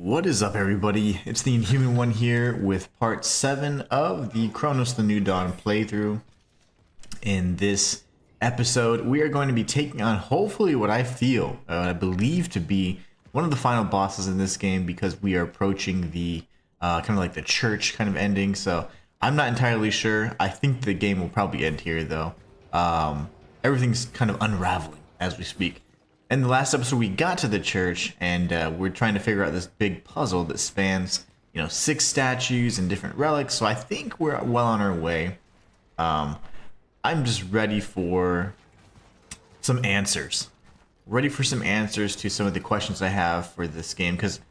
What is up, everybody? It's the Inhuman one here with part 7 of the Cronos the New Dawn playthrough. In this episode, we are going to be taking on hopefully what I feel, I believe to be one of the final bosses in this game, because we are approaching the kind of like the church kind of ending. So I'm not entirely sure. I think the game will probably end here though. Everything's kind of unraveling as we speak. In the last episode, we got to the church, and we're trying to figure out this big puzzle that spans, 6 statues and different relics. So I think we're well on our way. I'm just ready for some answers. Ready for some answers to some of the questions I have for this game, because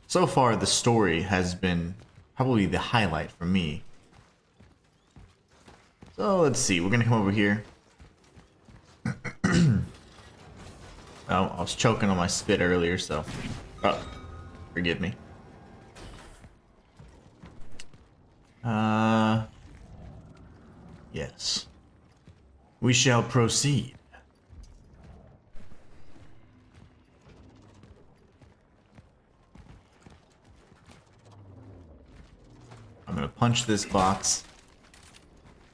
so far the story has been probably the highlight for me. So let's see. We're gonna come over here. Oh, I was choking on my spit earlier, so... Oh, forgive me. Yes. We shall proceed. I'm gonna punch this box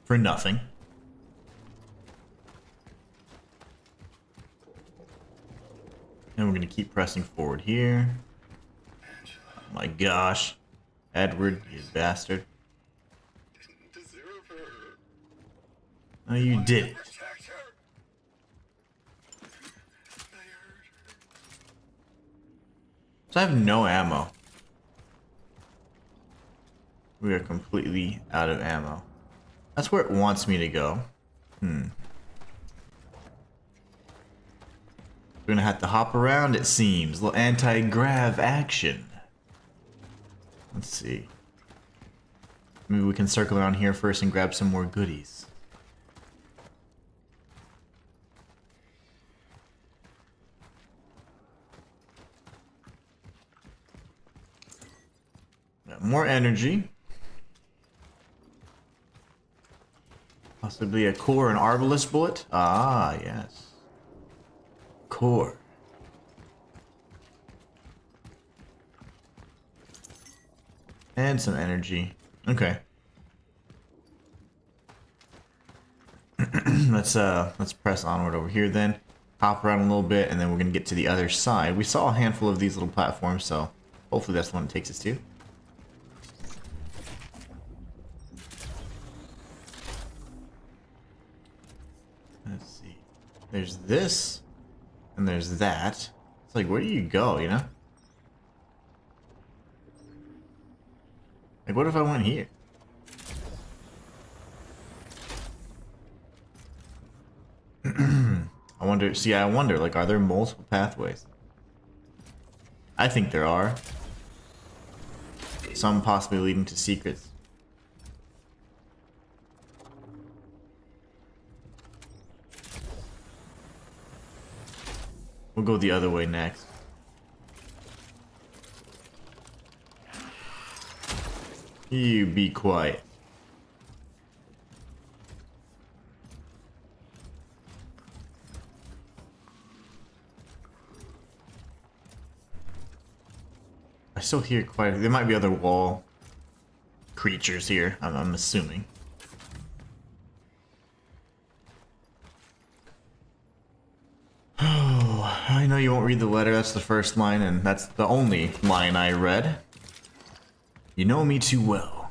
for nothing. And we're going to keep pressing forward here. Oh my gosh. Edward, you bastard. Oh, you did it. So I have no ammo. We are completely out of ammo. That's where it wants me to go. We're gonna have to hop around, it seems. A little anti-grav action. Let's see. Maybe we can circle around here first and grab some more goodies. Got more energy. Possibly a core and arbalist bullet. Ah, yes. Core. And some energy. Okay. let's press onward over here then. Hop around a little bit, and then we're gonna get to the other side. We saw a handful of these little platforms, so hopefully that's the one it takes us to. Let's see. There's this. And there's that. It's like, where do you go, you know? Like, what if I went here? I wonder, like, are there multiple pathways? I think there are. Some possibly leading to secrets. We'll go the other way next. You be quiet. I still hear there might be other wall creatures here, I'm assuming. I know you won't read the letter, that's the first line, and that's the only line I read. You know me too well.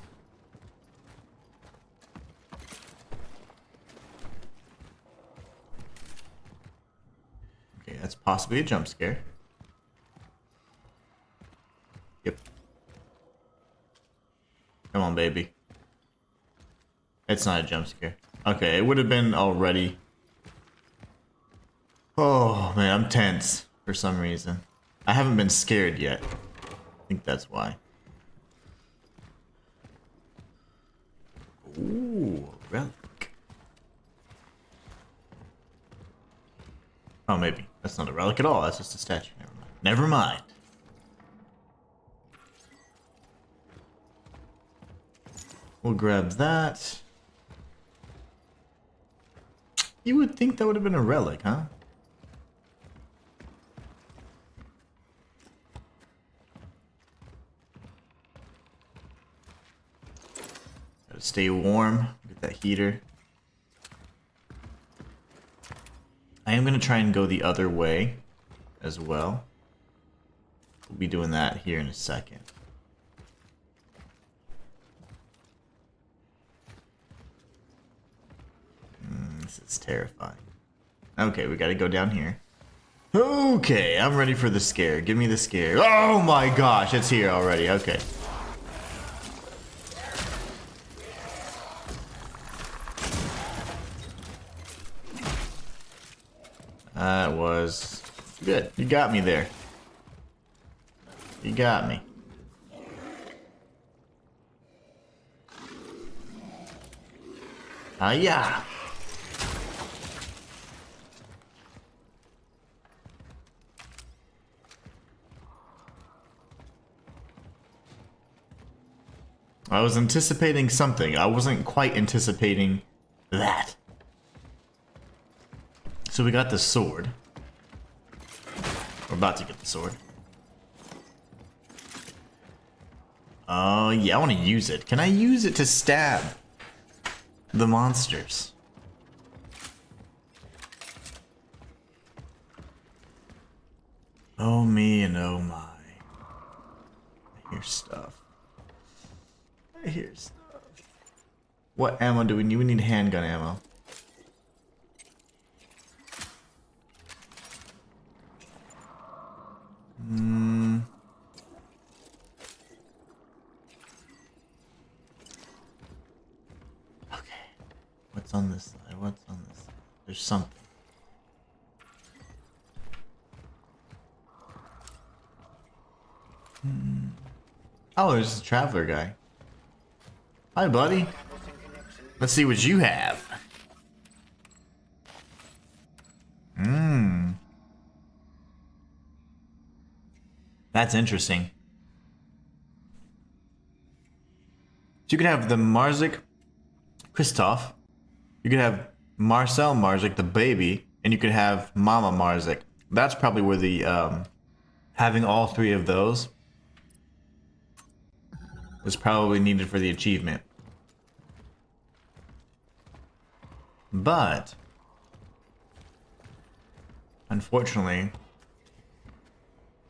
Okay, that's possibly a jump scare. Yep. Come on, baby. It's not a jump scare. Okay, it would have been already. Oh man, I'm tense for some reason. I haven't been scared yet. I think that's why. Ooh, relic. Oh, maybe. That's not a relic at all. That's just a statue. Never mind. Never mind. We'll grab that. You would think that would have been a relic, huh? Gotta stay warm. Get that heater. I am gonna try and go the other way as well. We'll be doing that here in a second. This is terrifying. Okay, we gotta go down here. Okay, I'm ready for the scare. Give me the scare. Oh my gosh, it's here already. Okay. That was good. You got me there. You got me. Yeah. I was anticipating something. I wasn't quite anticipating that. So we got the sword. We're about to get the sword. Oh, yeah, I want to use it. Can I use it to stab the monsters? Oh me and oh my. I hear stuff. I hear stuff. What ammo do we need? We need handgun ammo. Okay. What's on this side? What's on this side? There's something. Oh, there's a traveler guy. Hi, buddy. Let's see what you have. That's interesting. So you could have the Marzik Christoph. You could have Marcel Marzik, the baby, and you could have Mama Marzik. That's probably where the having all three of those is probably needed for the achievement. But unfortunately,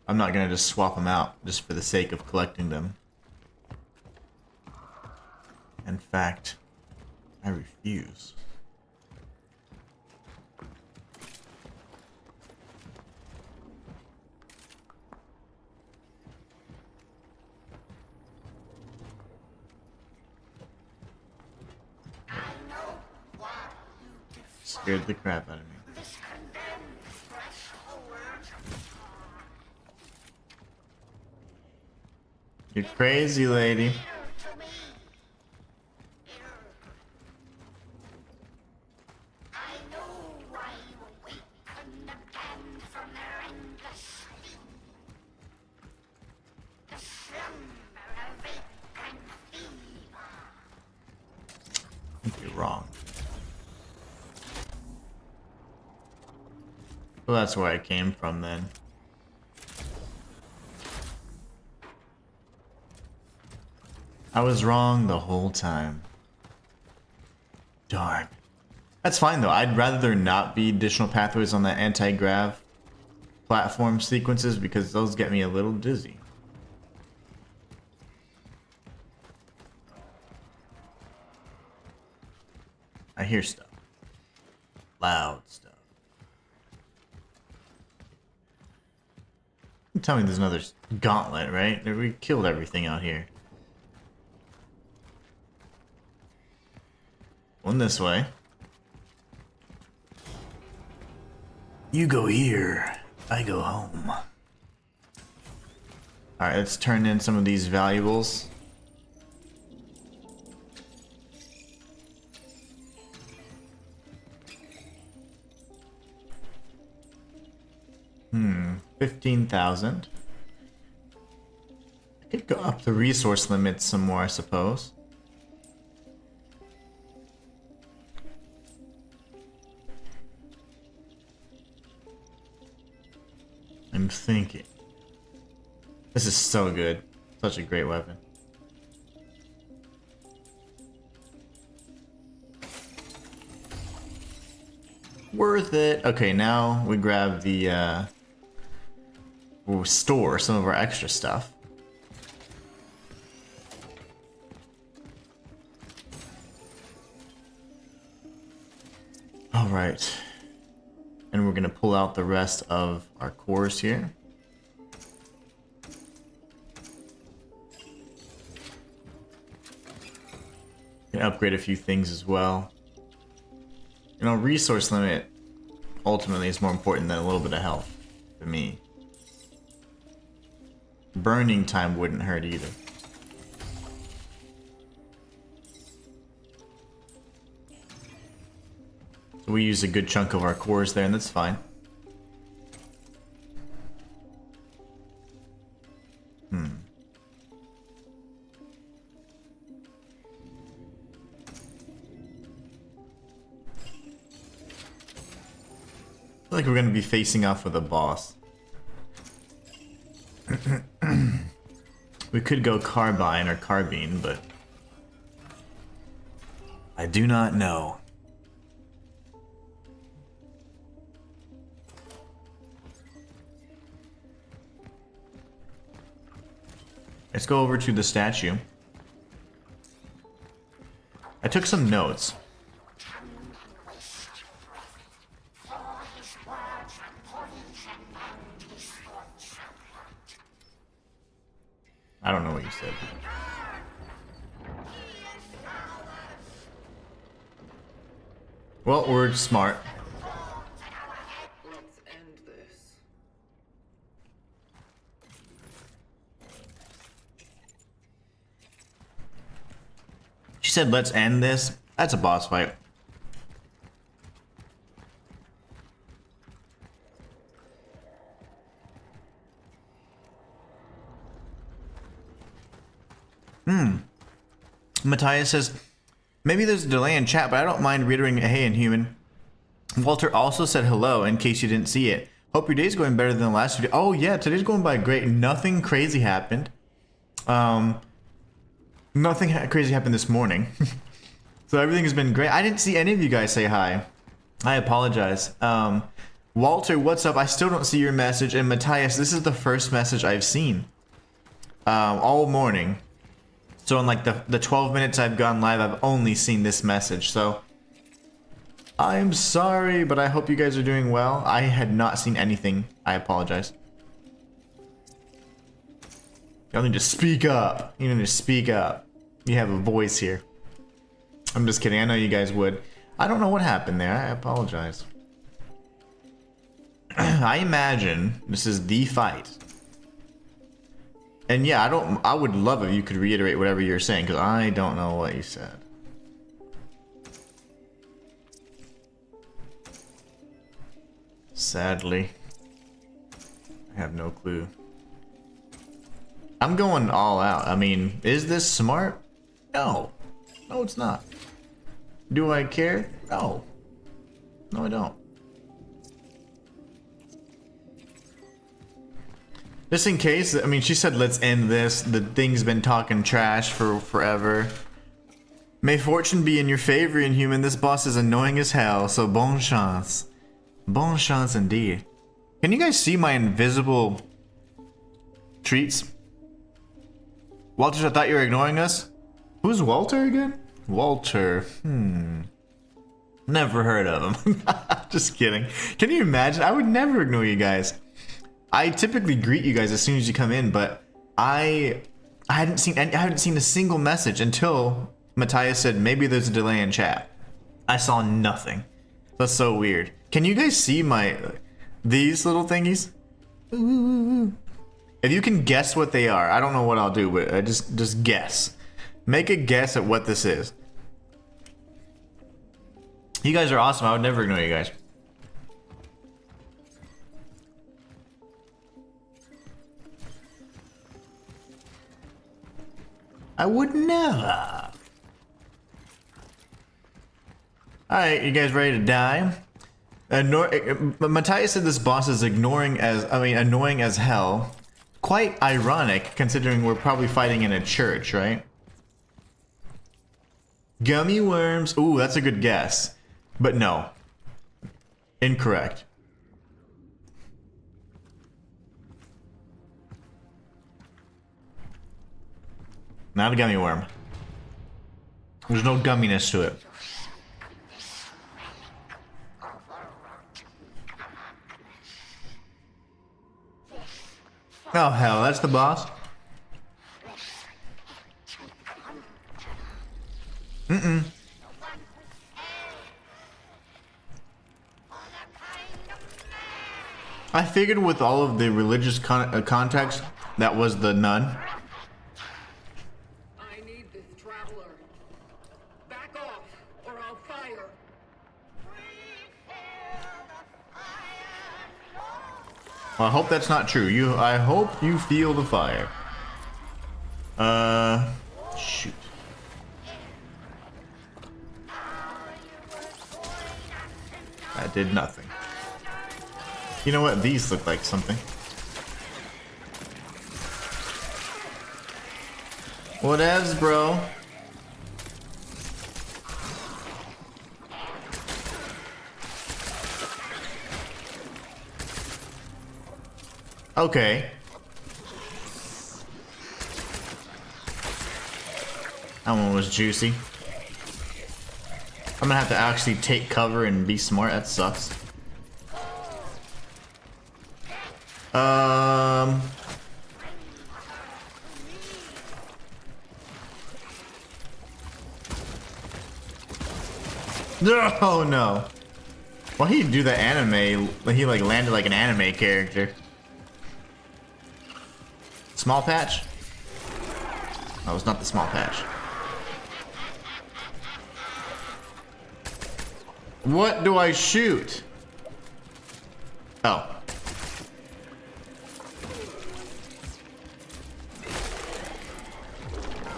I'm not gonna just swap them out just for the sake of collecting them. In fact, I refuse. Scared the crap out of me. You're crazy, lady. I think you're wrong. Well, that's where I came from then. I was wrong the whole time. Darn. That's fine though. I'd rather there not be additional pathways on the anti-grav platform sequences because those get me a little dizzy. I hear stuff. Loud stuff. Tell me there's another gauntlet, right? We killed everything out here. One this way. You go here, I go home. Alright, let's turn in some of these valuables. Hmm, 15,000. I could go up the resource limit some more, I suppose. I'm thinking. This is so good. Such a great weapon. Worth it. Okay, now we grab the, we'll store some of our extra stuff. All right. And we're gonna pull out the rest of our cores here. Can upgrade a few things as well. You know, resource limit ultimately is more important than a little bit of health to me. Burning time wouldn't hurt either. So we use a good chunk of our cores there, and that's fine. I feel like we're going to be facing off with a boss. We could go carbine or carbine, but I do not know. Let's go over to the statue. I took some notes. I don't know what you said. Well, we're smart. Let's end this. She said, let's end this. That's a boss fight. Matthias says, maybe there's a delay in chat, but I don't mind reiterating, hey, Inhuman. Walter also said hello, in case you didn't see it. Hope your day's going better than the last video. Oh, yeah, today's going by great. Nothing crazy happened. Nothing crazy happened this morning. So everything has been great. I didn't see any of you guys say hi. I apologize. Walter, what's up? I still don't see your message. And Matthias, this is the first message I've seen all morning. So in like the 12 minutes I've gone live, I've only seen this message. So I'm sorry, but I hope you guys are doing well. I had not seen anything. I apologize. Y'all need to speak up. You need to speak up. You have a voice here. I'm just kidding. I know you guys would. I don't know what happened there. I apologize. I imagine this is the fight. And yeah, I would love if you could reiterate whatever you're saying, because I don't know what you said. Sadly, I have no clue. I'm going all out. I mean, is this smart? No. No, it's not. Do I care? No. No, I don't. Just in case, I mean, she said, let's end this. The thing's been talking trash for forever. May fortune be in your favor, Inhuman. This boss is annoying as hell, so bon chance. Bon chance indeed. Can you guys see my invisible treats? Walter, I thought you were ignoring us. Who's Walter again? Walter. Never heard of him. Just kidding. Can you imagine? I would never ignore you guys. I typically greet you guys as soon as you come in, but I hadn't seen a single message until Matthias said maybe there's a delay in chat. I saw nothing. That's so weird. Can you guys see these little thingies? If you can guess what they are, I don't know what I'll do, but just guess. Make a guess at what this is. You guys are awesome. I would never ignore you guys. I would never. Alright, you guys ready to die? Matthias said this boss is annoying as hell. Quite ironic, considering we're probably fighting in a church, right? Gummy worms. Ooh, that's a good guess. But no. Incorrect. Not a gummy worm. There's no gumminess to it. Oh hell, that's the boss? Mm-mm. I figured with all of the religious context, that was the nun. I need this traveler. Back off, or I'll fire. Well, I hope that's not true. I hope you feel the fire. Shoot. That did nothing. You know what? These look like something. Whatevs, bro. Okay. That one was juicy. I'm gonna have to actually take cover and be smart. That sucks. No, no. Why he do the anime? He like landed like an anime character. Small patch? No, it's not the small patch. What do I shoot? Oh.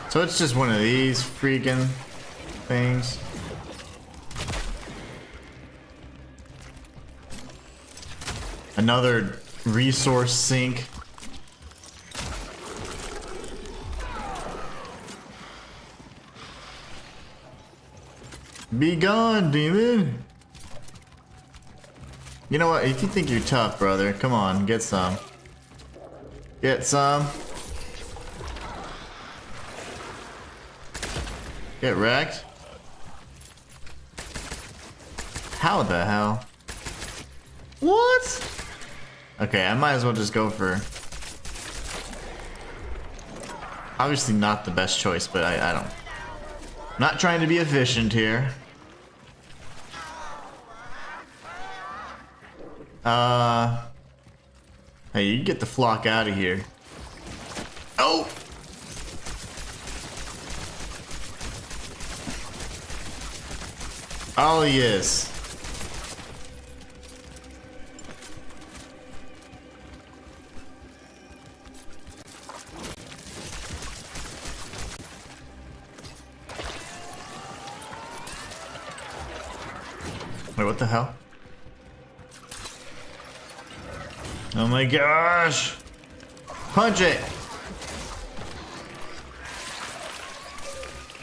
So it's just one of these freaking things. Another resource sink. Be gone, demon. You know what? If you think you're tough, brother, come on, get some. Get some. Get wrecked. How the hell? What? Okay, I might as well just go for... Obviously not the best choice, but I don't... Not trying to be efficient here. Hey, you get the flock out of here. Oh! Oh, yes. Wait, what the hell? Oh my gosh! Punch it!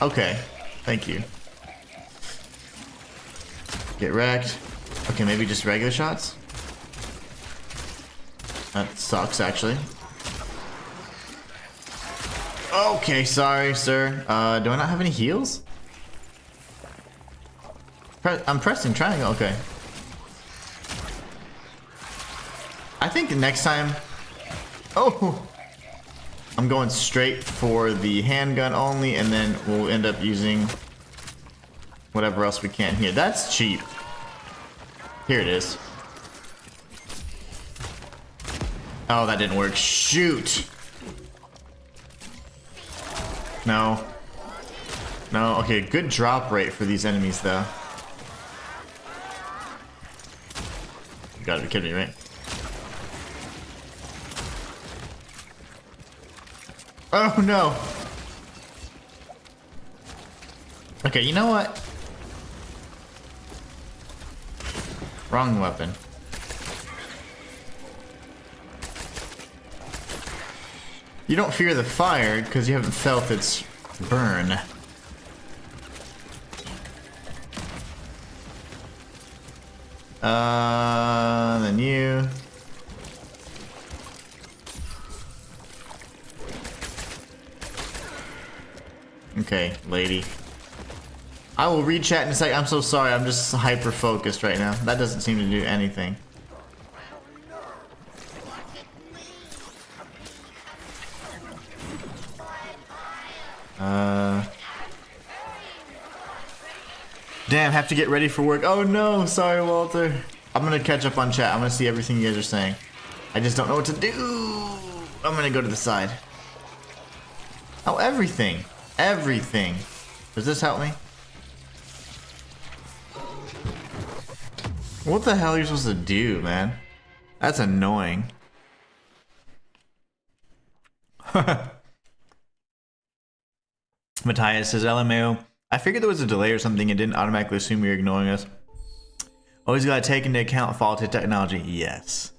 Okay, thank you. Get wrecked. Okay, maybe just regular shots? That sucks, actually. Okay, sorry, sir. Do I not have any heals? I'm pressing triangle, okay. I think next time... Oh! I'm going straight for the handgun only, and then we'll end up using whatever else we can here. That's cheap. Here it is. Oh, that didn't work. Shoot! No. No, okay, good drop rate for these enemies, though. You gotta be kidding me, right? Oh no! Okay, you know what? Wrong weapon. You don't fear the fire because you haven't felt its burn. Then you. Okay, lady. I will read chat in a sec. I'm so sorry. I'm just hyper focused right now. That doesn't seem to do anything. Damn, have to get ready for work. Oh no, sorry, Walter. I'm gonna catch up on chat. I'm gonna see everything you guys are saying. I just don't know what to do. I'm gonna go to the side. Oh, everything. Everything. Does this help me? What the hell are you supposed to do, man? That's annoying. Matthias says, LMAO. I figured there was a delay or something and didn't automatically assume you're ignoring us. Always gotta take into account faulty technology. Yes.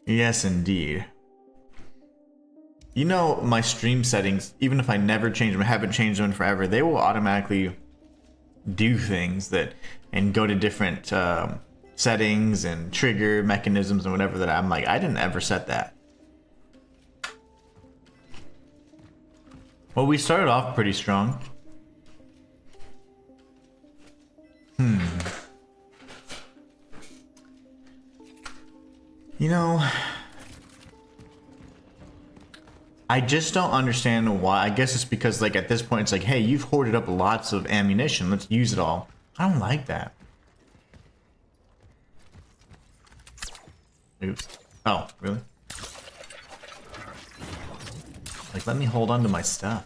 Yes, indeed. You know, my stream settings, even if I never change them, haven't changed them in forever, they will automatically do things that and go to different settings and trigger mechanisms and whatever that I'm like, I didn't ever set that. Well, we started off pretty strong. You know, I just don't understand why. I guess it's because, like, at this point, it's like, hey, you've hoarded up lots of ammunition. Let's use it all. I don't like that. Oops. Oh, really? Like, let me hold on to my stuff.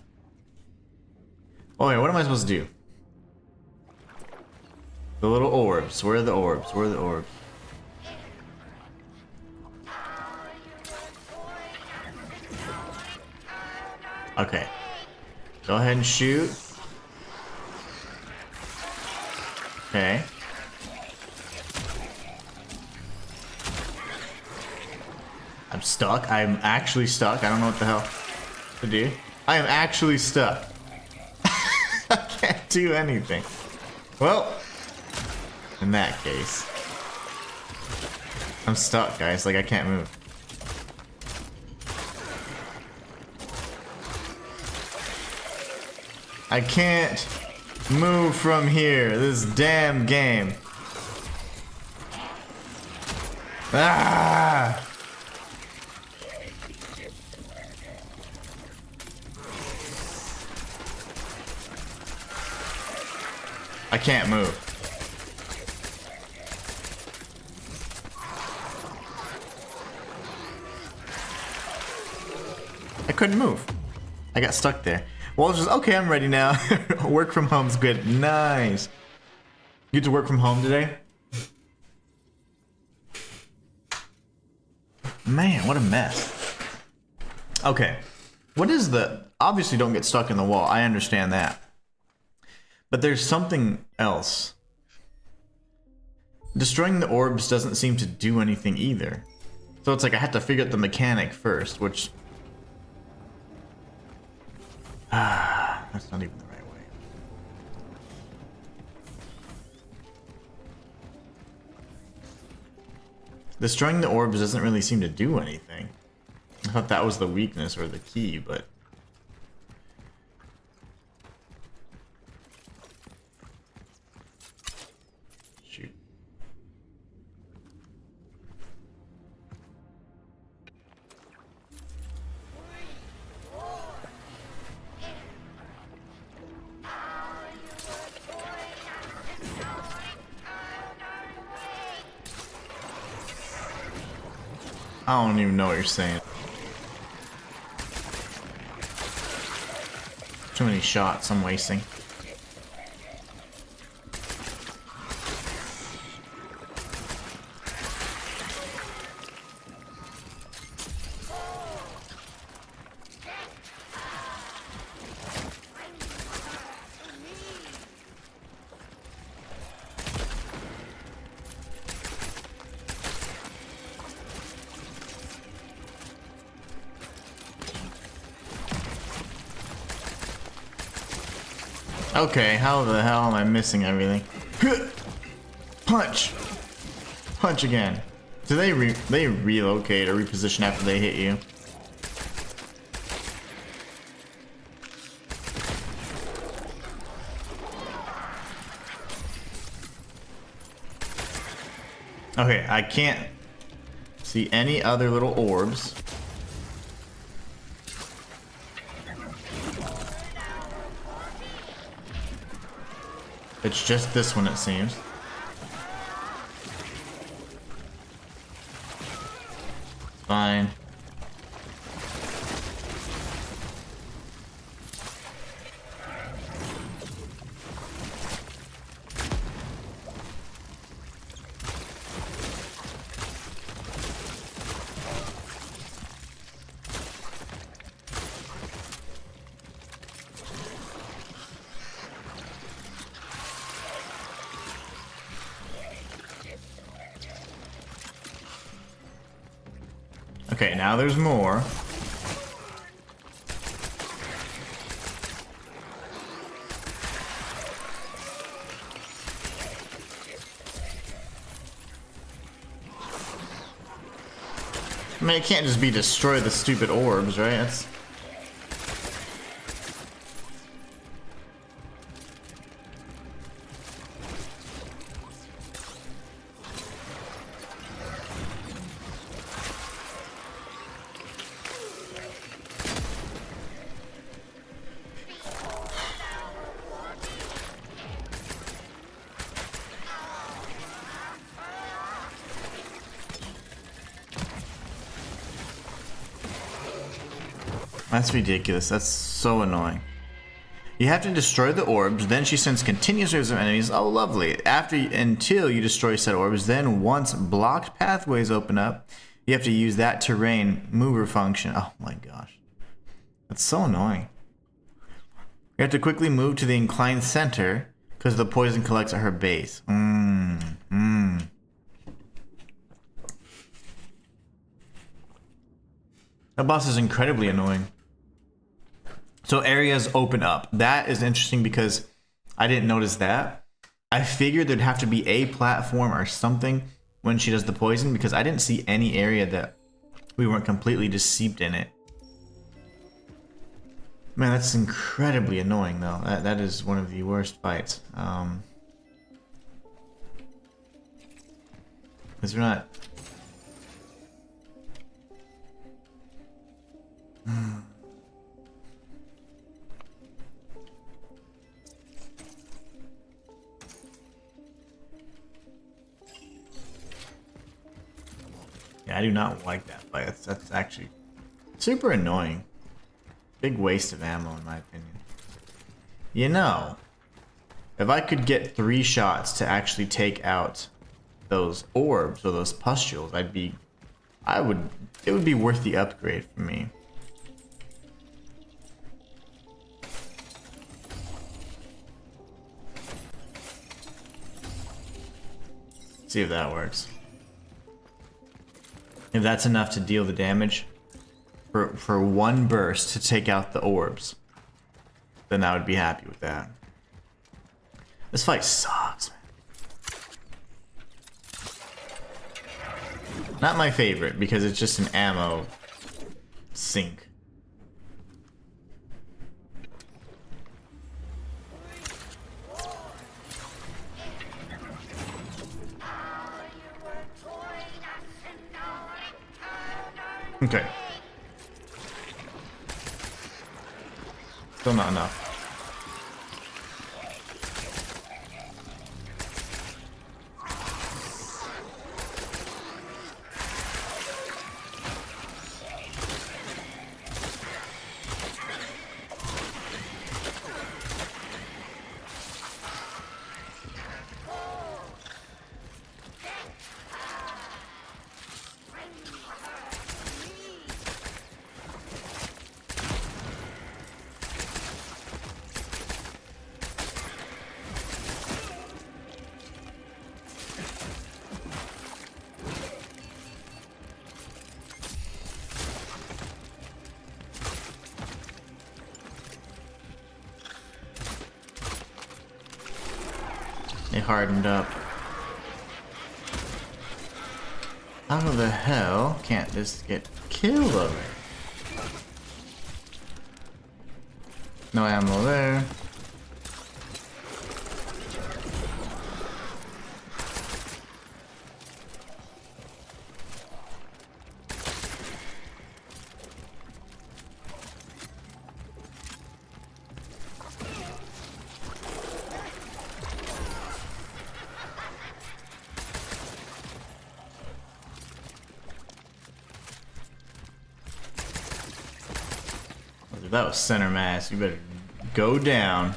Oh, wait, what am I supposed to do? The little orbs. Where are the orbs? Where are the orbs? Okay. Go ahead and shoot. Okay. I'm stuck. I'm actually stuck. I don't know what the hell to do. I am actually stuck. I can't do anything. Well, in that case, I'm stuck, guys. Like, I can't move. I can't move from here. This damn game. Ah! I can't move. I couldn't move. I got stuck there. Well, just okay, I'm ready now. Work from home's good. Nice. You get to work from home today? Man, what a mess. Okay. What is the... Obviously don't get stuck in the wall. I understand that. But there's something else. Destroying the orbs doesn't seem to do anything either. So it's like I have to figure out the mechanic first, which... that's not even the right way. Destroying the orbs doesn't really seem to do anything. I thought that was the weakness or the key, but... Shoot. I don't even know what you're saying. Too many shots I'm wasting. Okay, how the hell am I missing everything? Punch! Punch again. Do they relocate or reposition after they hit you? Okay, I can't see any other little orbs. It's just this one, it seems. Fine. Okay, now there's more. I mean, it can't just be destroy the stupid orbs, right? That's... That's ridiculous. That's so annoying. You have to destroy the orbs, then she sends continuous waves of enemies. Oh, lovely. Until you destroy said orbs, then once blocked pathways open up, you have to use that terrain mover function. Oh my gosh. That's so annoying. You have to quickly move to the inclined center because the poison collects at her base. That boss is incredibly annoying. So areas open up. That is interesting because I didn't notice that. I figured there'd have to be a platform or something when she does the poison because I didn't see any area that we weren't completely just seeped in it. Man, that's incredibly annoying though. That is one of the worst fights. Because we're not... Yeah, I do not like that fight. That's actually super annoying. Big waste of ammo in my opinion. You know, if I could get 3 shots to actually take out those orbs or those pustules, it would be worth the upgrade for me. See if that works. If that's enough to deal the damage for one burst to take out the orbs, then I would be happy with that. This fight sucks, man. Not my favorite because it's just an ammo sink. Okay. Still not enough. They hardened up. How the hell can't this get killed of it? No ammo there. If that was center mass, you better go down.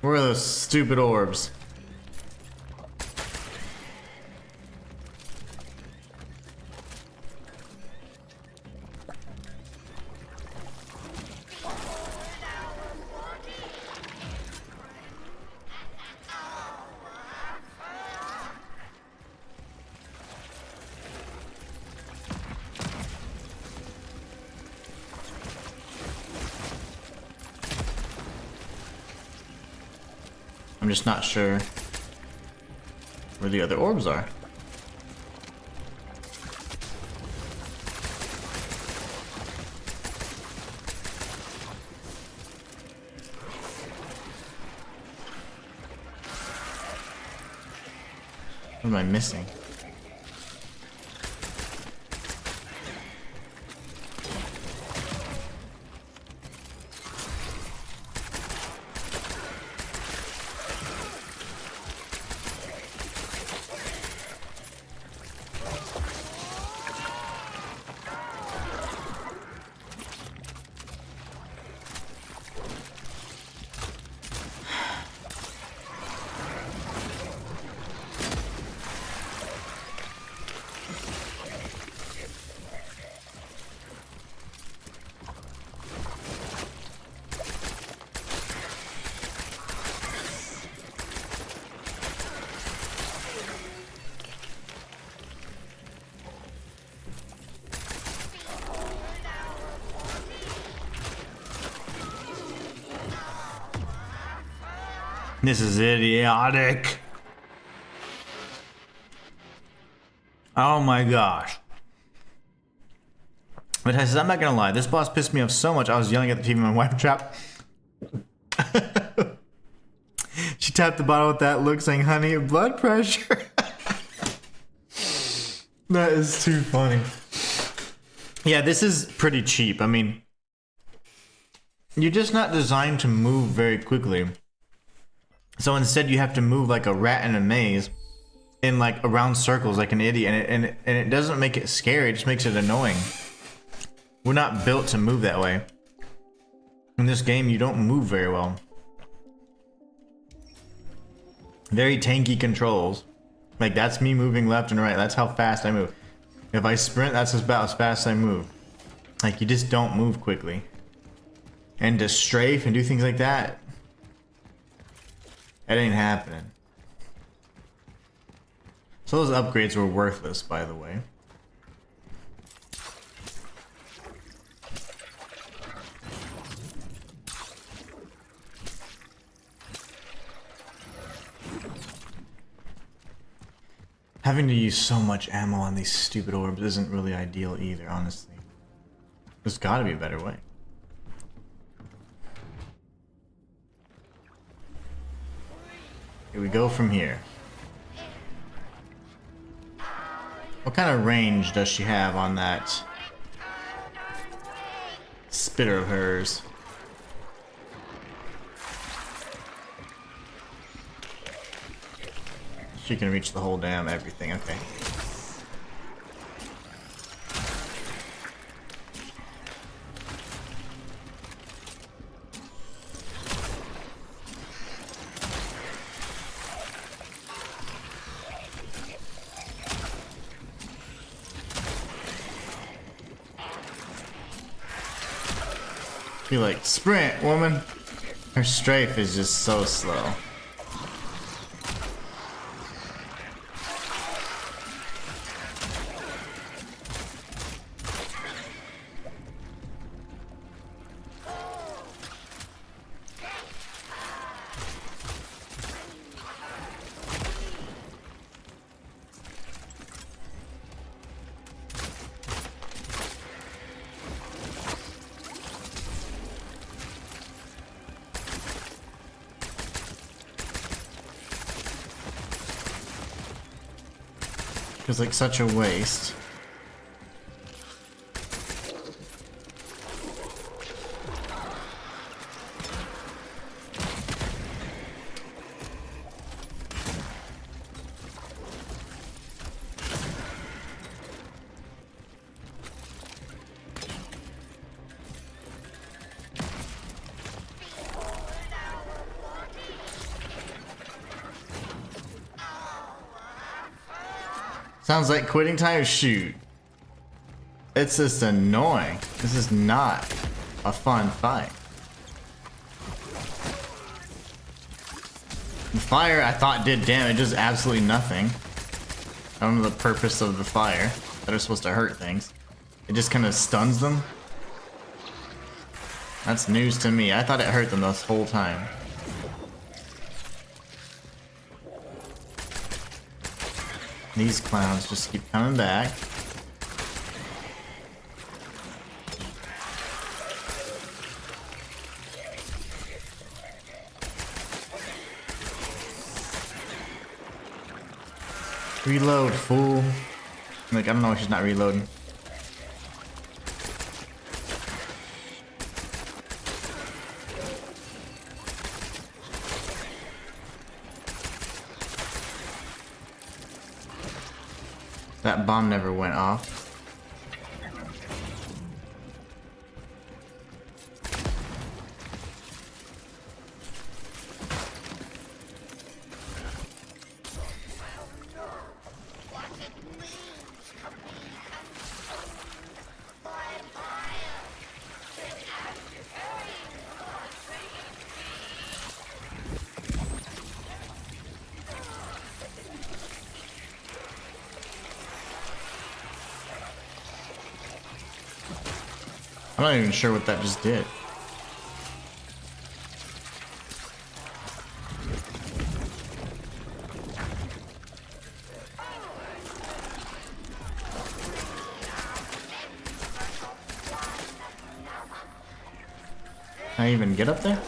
Where are those stupid orbs? I'm just not sure where the other orbs are. What am I missing? This is idiotic. Oh my gosh. But I said, I'm not gonna lie, this boss pissed me off so much I was yelling at the TV in my wife trap. She tapped the bottle with that look saying, honey, blood pressure. That is too funny. Yeah, this is pretty cheap. I mean, you're just not designed to move very quickly. So instead you have to move like a rat in a maze in like around circles like an idiot, and it doesn't make it scary, it just makes it annoying. We're not built to move that way. In this game you don't move very well. Very tanky controls. Like that's me moving left and right, that's how fast I move. If I sprint, that's about as fast as I move. Like you just don't move quickly. And to strafe and do things like that, that ain't happening. So those upgrades were worthless, by the way. Having to use so much ammo on these stupid orbs isn't really ideal either, honestly. There's gotta be a better way. Here we go from here. What kind of range does she have on that spitter of hers? She can reach the whole damn everything, okay. Be like, sprint, woman. Her strafe is just so slow. Feels like such a waste. Sounds like quitting time. Shoot. It's just annoying. This is not a fun fight. The fire I thought did damage, does absolutely nothing. I don't know the purpose of the fire. That are supposed to hurt things. It just kind of stuns them. That's news to me. I thought it hurt them this whole time. These clowns just keep coming back. Reload, fool. Like, I don't know why she's not reloading. That bomb never went off. I'm not even sure what that just did. Can I even get up there?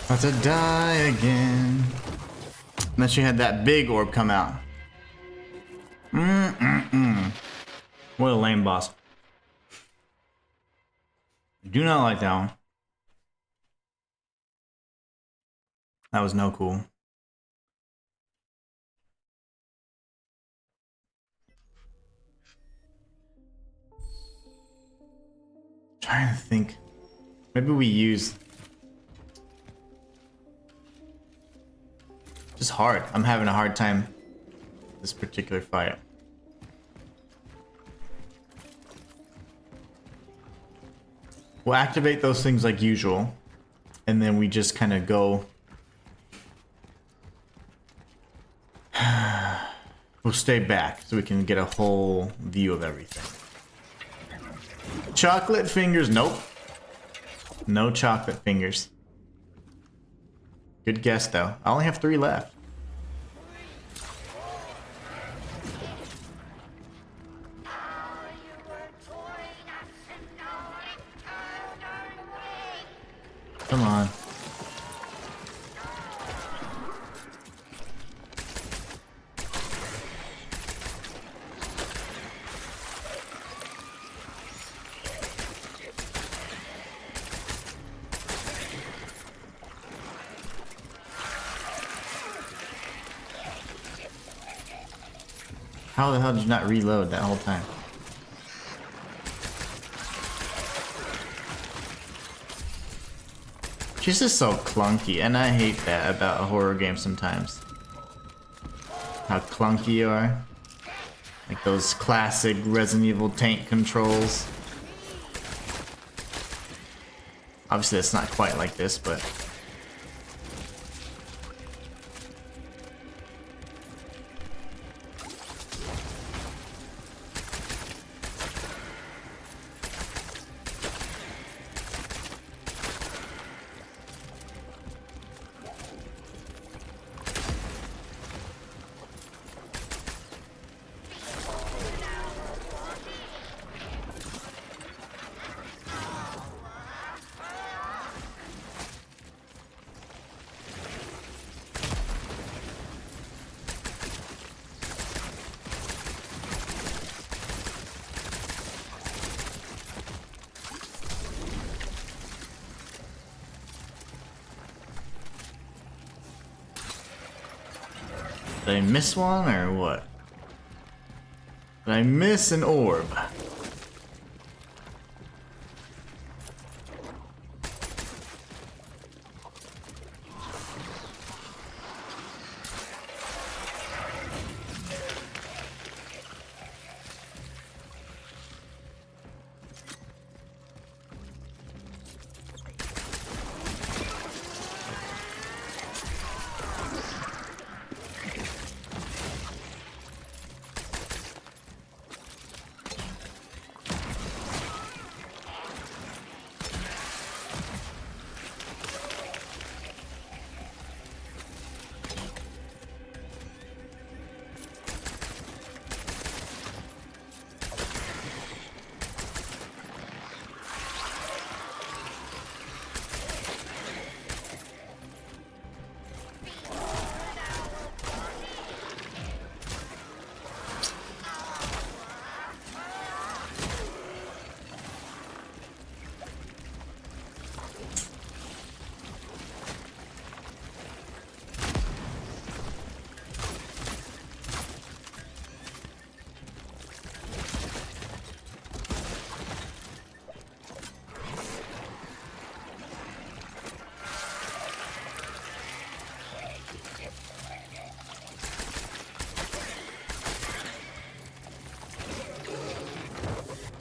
About to die again. Unless you had that big orb come out. What a lame boss. Do not like that one. That was no cool. Trying to think. Maybe we use... Just hard. I'm having a hard time this particular fight. We'll activate those things like usual, and then we just kind of go. We'll stay back so we can get a whole view of everything. Chocolate fingers. Nope. No chocolate fingers. Good guess, though. I only have 3 left. Come on. How the hell did you not reload that whole time? She's just so clunky, and I hate that about a horror game sometimes. How clunky you are. Like those classic Resident Evil tank controls. Obviously it's not quite like this, but... Did I miss one or what? Did I miss an orb?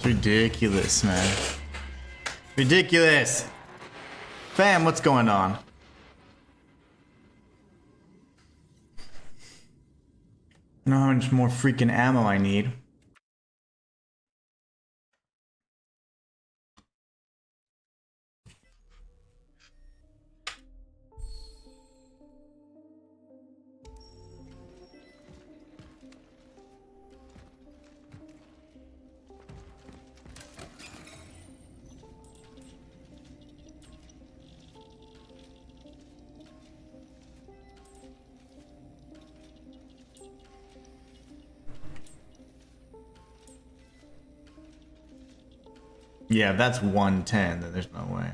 Ridiculous, man. Ridiculous! Fam, what's going on? I don't know how much more freaking ammo I need. Yeah, if that's 110, then there's no way.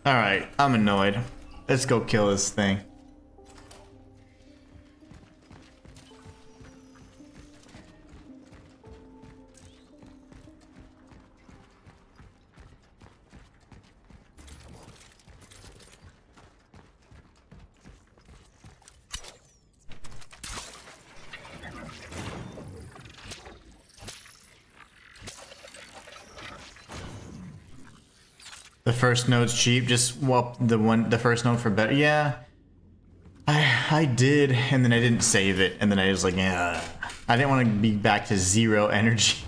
Alright, I'm annoyed. Let's go kill this thing. The first node's cheap, just swap the first node for better. Yeah. I did, and then I didn't save it, and then I was like, yeah. I didn't want to be back to 0 energy.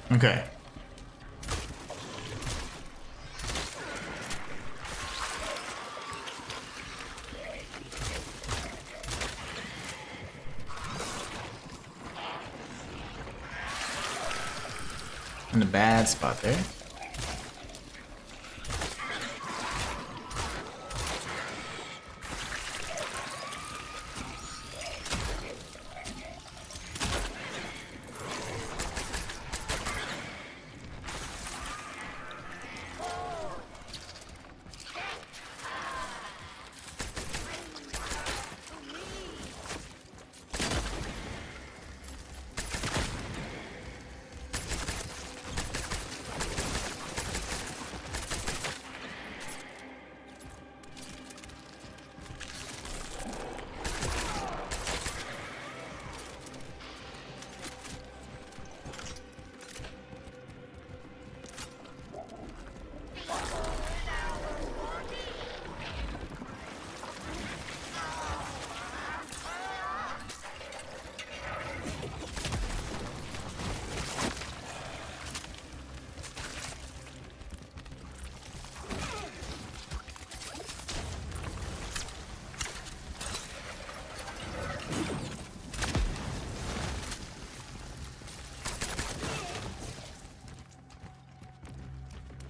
Okay. In a bad spot there.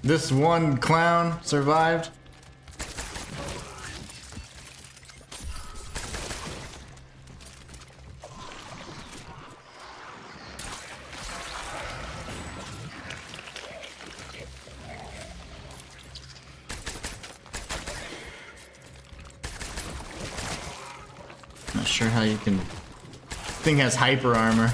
This one clown survived. Not sure how you can. Thing has hyper armor.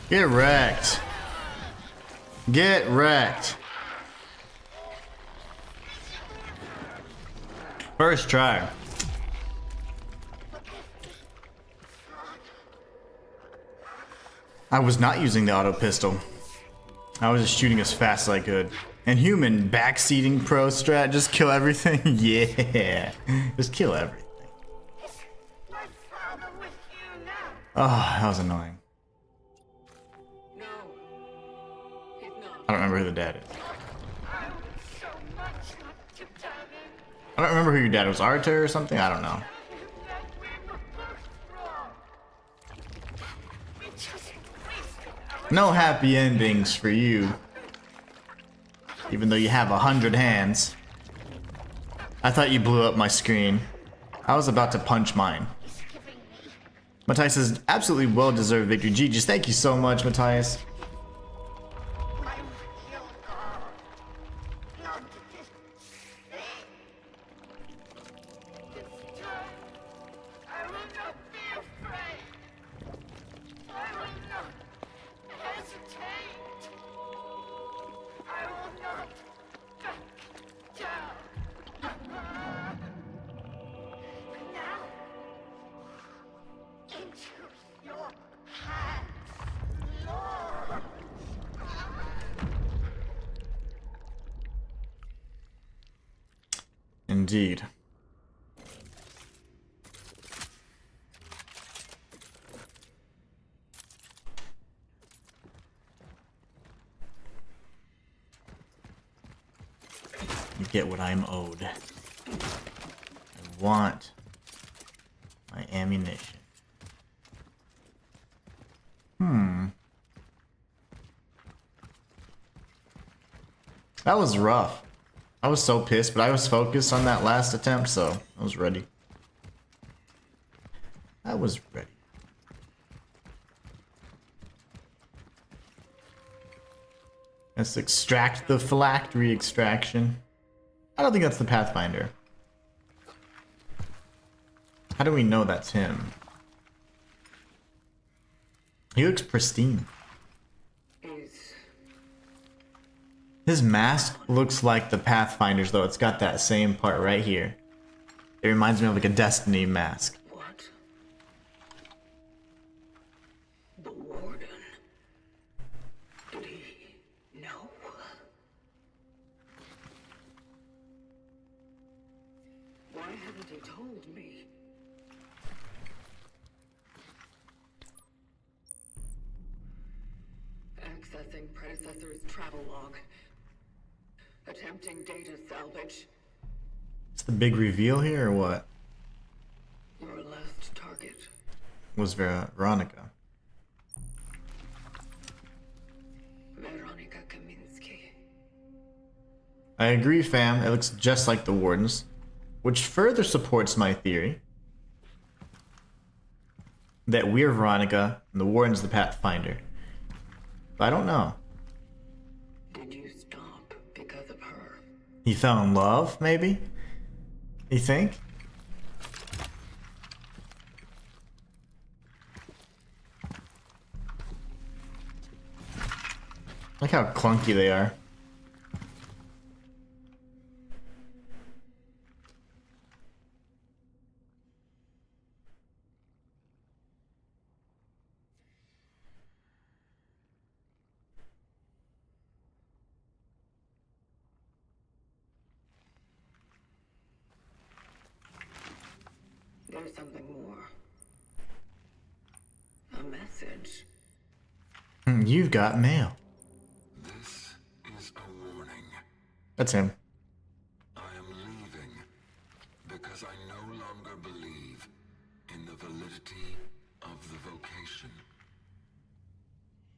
Get wrecked. Get wrecked. First try. I was not using the auto pistol. I was just shooting as fast as I could. Inhuman backseating pro strat, just kill everything. Yeah, just kill everything. My father with you now. Oh, that was annoying. No. He's not. I don't remember who the dad is. I would so much like to tell him I don't remember who your dad was. Arthur or something? I don't know. that we were both wrong. We just wasted our No happy endings for you. Even though you have 100 hands. I thought you blew up my screen. I was about to punch mine. Matthias says, absolutely well-deserved victory. GG's. Thank you so much, Matthias. Indeed. You get what I'm owed. I want my ammunition. That was rough. I was so pissed, but I was focused on that last attempt, so I was ready. I was ready. Let's extract the phylactery extraction. I don't think that's the Pathfinder. How do we know that's him? He looks pristine. His mask looks like the Pathfinder's, though. It's got that same part right here. It reminds me of like a Destiny mask. What? The Warden? Did he know? Why haven't he told me? Accessing predecessor's travel log. Attempting data salvage. It's the big reveal here, or what? Your last target. Was Veronica. Veronica Kaminsky. I agree, fam. It looks just like the Warden's, which further supports my theory that we're Veronica and the Warden's the Pathfinder. But I don't know. Did you stop because of her? He fell in love, maybe? You think? Look how clunky they are. There's something more. A message. You've got mail. This is a warning. That's him. I am leaving because I no longer believe in the validity of the vocation.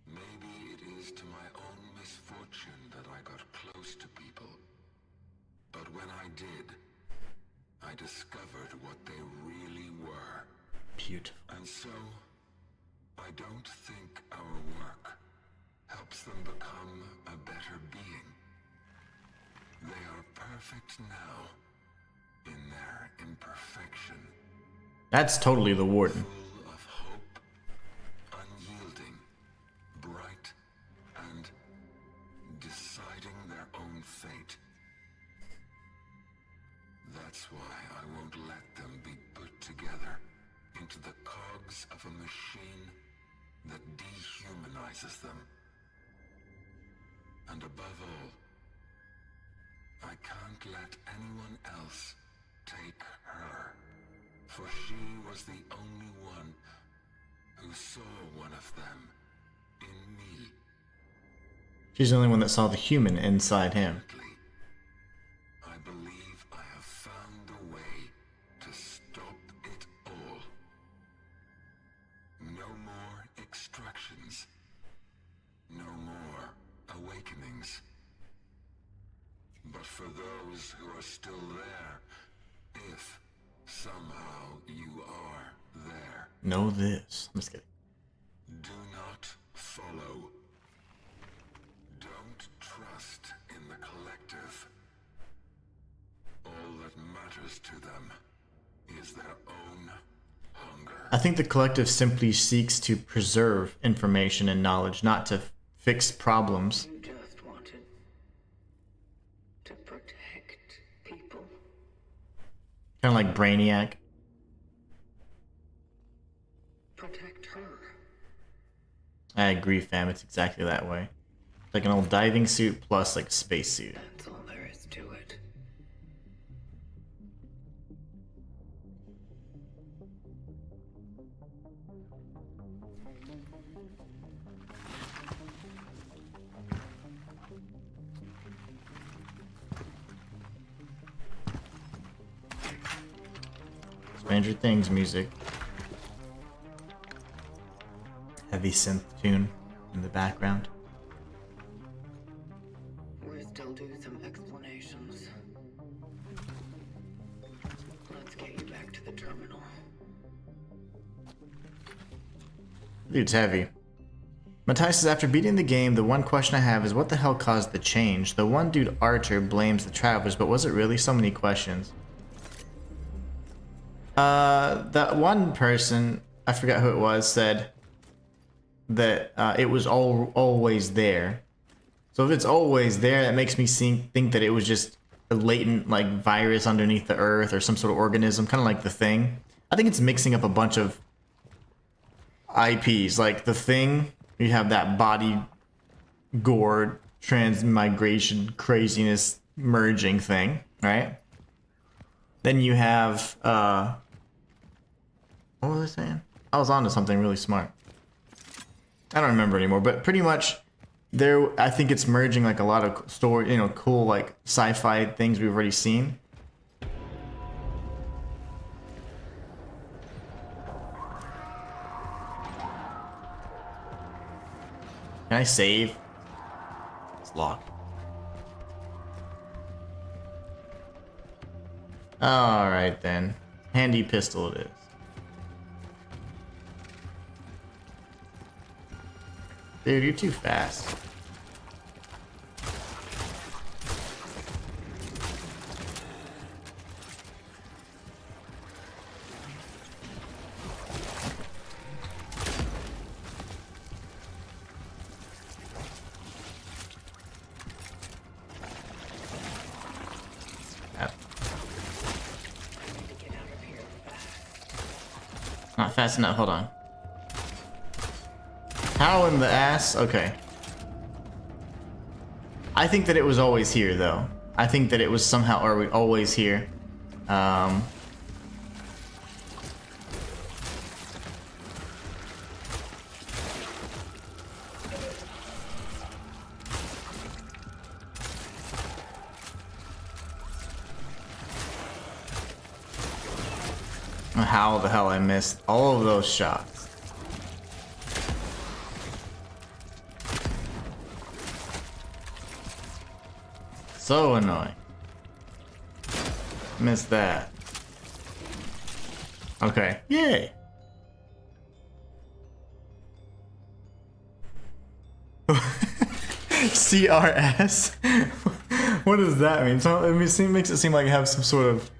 Maybe it is to my own misfortune that I got close to people. But when I did, I discovered what they really were. Beautiful. And so, I don't think our work helps them become a better being. They are perfect now, in their imperfection. That's totally the Warden. Full of hope, unyielding, bright, and deciding their own fate. That's why I won't let them be put together into the cogs of a machine that dehumanizes them. And above all, I can't let anyone else take her, for she was the only one who saw one of them in me. She's the only one that saw the human inside him. I believe I have found a way to stop it all. No more extractions. No more awakenings. But for those who are still there, if somehow you are there, Know this. I'm just kidding. do not follow. Don't trust in the collective. All that matters to them is their own hunger. I think the collective simply seeks to preserve information and knowledge, not to fix problems. You just wanted to protect people. Kind of like Brainiac. Protect her. I agree, fam. It's exactly that way. Like an old diving suit plus like a space suit. That's all there is to it. Stranger Things music. Heavy synth tune in the background. We're still due some explanations. Let's get you back to the terminal. Dude's heavy. Matthias says, after beating the game, the one question I have is what the hell caused the change? The one dude, Archer, blames the travelers, but was it really? So many questions. That one person, I forgot who it was, said that it was always there. So if it's always there, that makes me think that it was just a latent like virus underneath the earth or some sort of organism, kind of like The Thing. I think it's mixing up a bunch of IPs. Like The Thing, you have that body gore, transmigration, craziness, merging thing, right? Then you have, what was I saying? I was on to something really smart. I don't remember anymore, but pretty much there, I think it's merging like a lot of story, you know, cool like sci-fi things we've already seen. Can I save? It's locked. Alright then. Handy pistol it is. Dude, you're too fast. Not fast enough, hold on. How in the ass? Okay. I think that it was always here, though. I think that it was somehow always here. How the hell I missed all of those shots. So annoying. Missed that. Okay. Yay. CRS? What does that mean? So it makes it seem like I have some sort of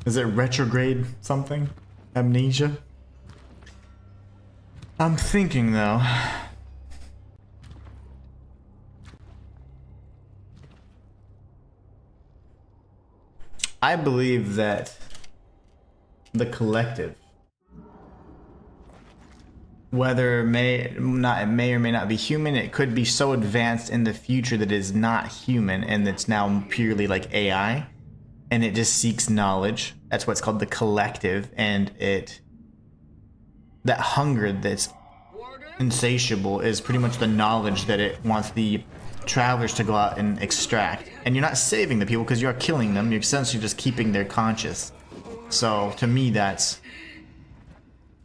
is it retrograde something? Amnesia? I'm thinking though. I believe that the collective, whether it may or may not be human, it could be so advanced in the future that it is not human and it's now purely like AI. And it just seeks knowledge. That's what's called the collective, and it that hunger that's insatiable is pretty much the knowledge that it wants the travelers to go out and extract. And you're not saving the people because you are killing them. You're essentially just keeping their conscious. So to me, that's,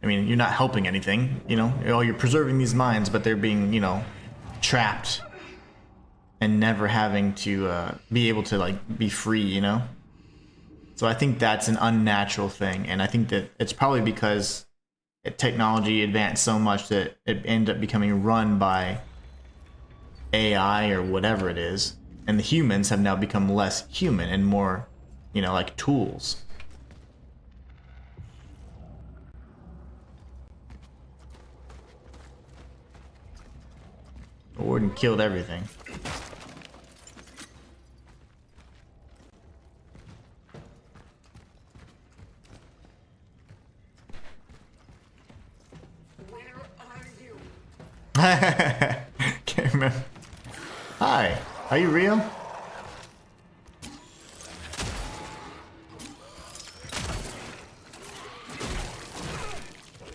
I mean, you're not helping anything, you know. Oh, you're preserving these minds, but they're being, you know, trapped and never having to be able to like be free, you know. So I think that's an unnatural thing, and I think that it's probably because technology advanced so much that it ended up becoming run by AI or whatever it is, and the humans have now become less human and more, you know, like tools. The warden killed everything. Where are you? Can't remember. Hi, are you real?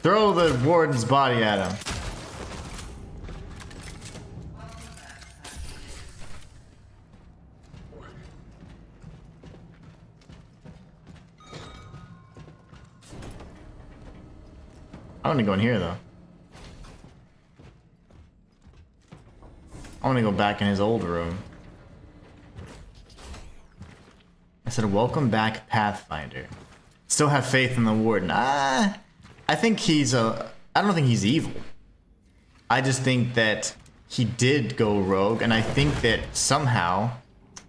Throw the warden's body at him. I want to go in here though. I want to go back in his old room. I said, welcome back, Pathfinder. Still have faith in the warden. I think he's I don't think he's evil. I just think that he did go rogue, and I think that somehow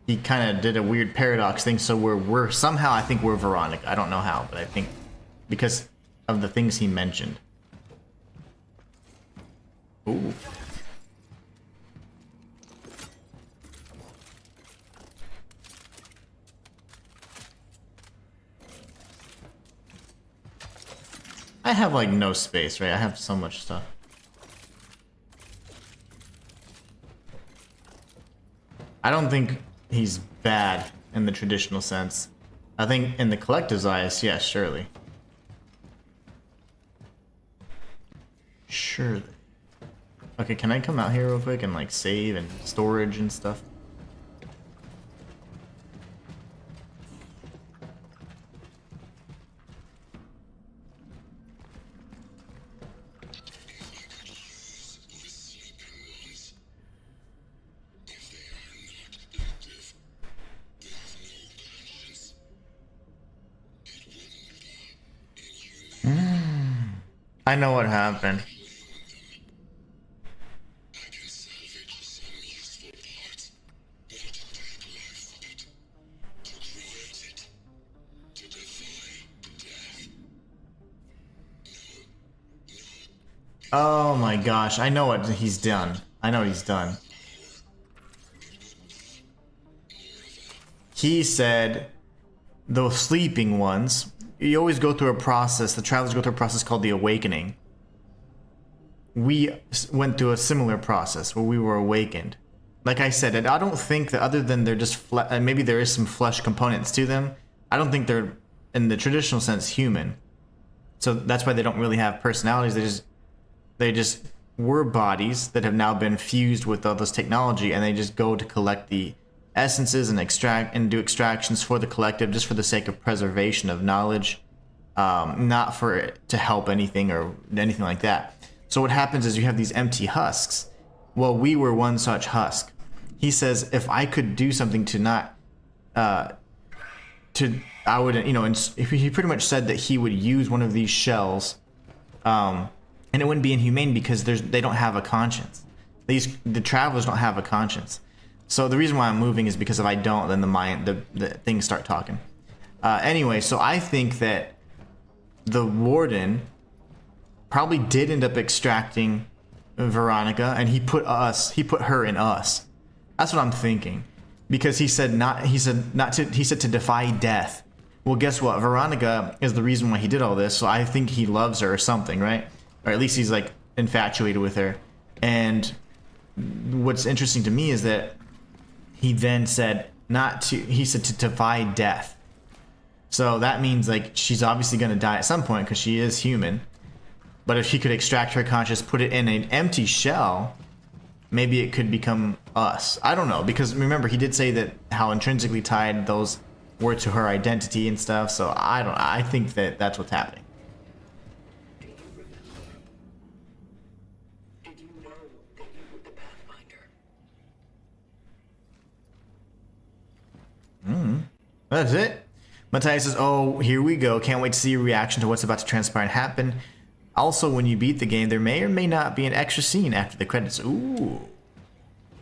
he kind of did a weird paradox thing. So we're somehow, I think we're Veronica. I don't know how, but I think because of the things he mentioned. Ooh. I have like no space, right? I have so much stuff. I don't think he's bad in the traditional sense. I think in the collective's eyes, yes, surely. Surely. Okay, can I come out here real quick and like save and storage and stuff? I know what happened. Oh my gosh, I know what he's done. I know what he's done. He said those sleeping ones, you always go through a process, the travelers go through a process called the awakening. We went through a similar process where we were awakened. Like I said, and I don't think that other than they're just, maybe there is some flesh components to them, I don't think they're, in the traditional sense, human. So that's why they don't really have personalities, they just were bodies that have now been fused with all this technology, and they just go to collect the essences and extract and do extractions for the collective just for the sake of preservation of knowledge, not for it to help anything or anything like that. So what happens is you have these empty husks. Well, we were one such husk. He says if I could do something to not I would, you know, and he pretty much said that he would use one of these shells, and it wouldn't be inhumane because they don't have a conscience. The travelers don't have a conscience. So the reason why I'm moving is because if I don't, then the things start talking. Anyway, so I think that the warden probably did end up extracting Veronica, and he put her in us. That's what I'm thinking, because he said to defy death. Well, guess what? Veronica is the reason why he did all this. So I think he loves her or something, right? Or at least he's like infatuated with her. And what's interesting to me is that he then said to defy death. So that means like she's obviously going to die at some point because she is human. But if she could extract her conscious, put it in an empty shell, maybe it could become us. I don't know, because remember, he did say that how intrinsically tied those were to her identity and stuff, so I think that that's what's happening. Do you remember? Did you know that you were the Pathfinder? That's it. Matthias says, oh, here we go. Can't wait to see your reaction to what's about to transpire and happen. Also, when you beat the game, there may or may not be an extra scene after the credits. Ooh.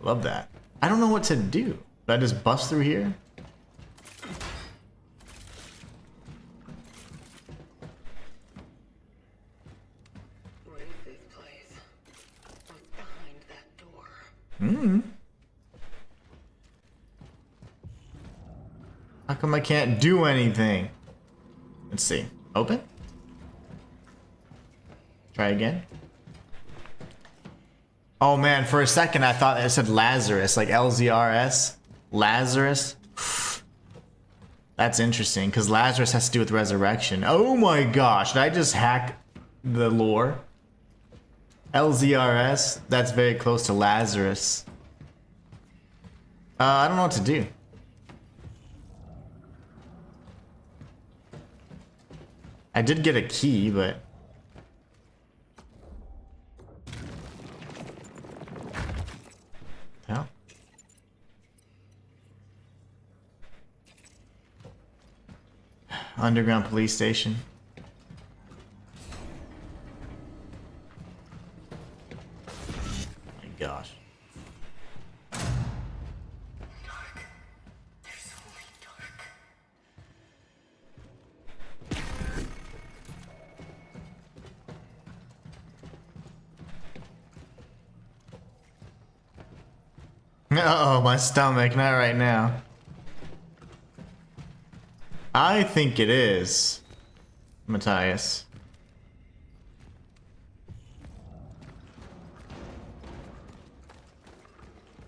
Love that. I don't know what to do. Did I just bust through here? What is this place? What's behind that door? How come I can't do anything? Let's see. Open? Try again. Oh man, for a second I thought it said Lazarus, like LZRS. Lazarus. That's interesting, because Lazarus has to do with resurrection. Oh my gosh, did I just hack the lore? LZRS, that's very close to Lazarus. I don't know what to do. I did get a key, but... Hell. Underground police station. My gosh. Dark. There's only dark. Uh-oh, my stomach, not right now. I think it is, Matthias.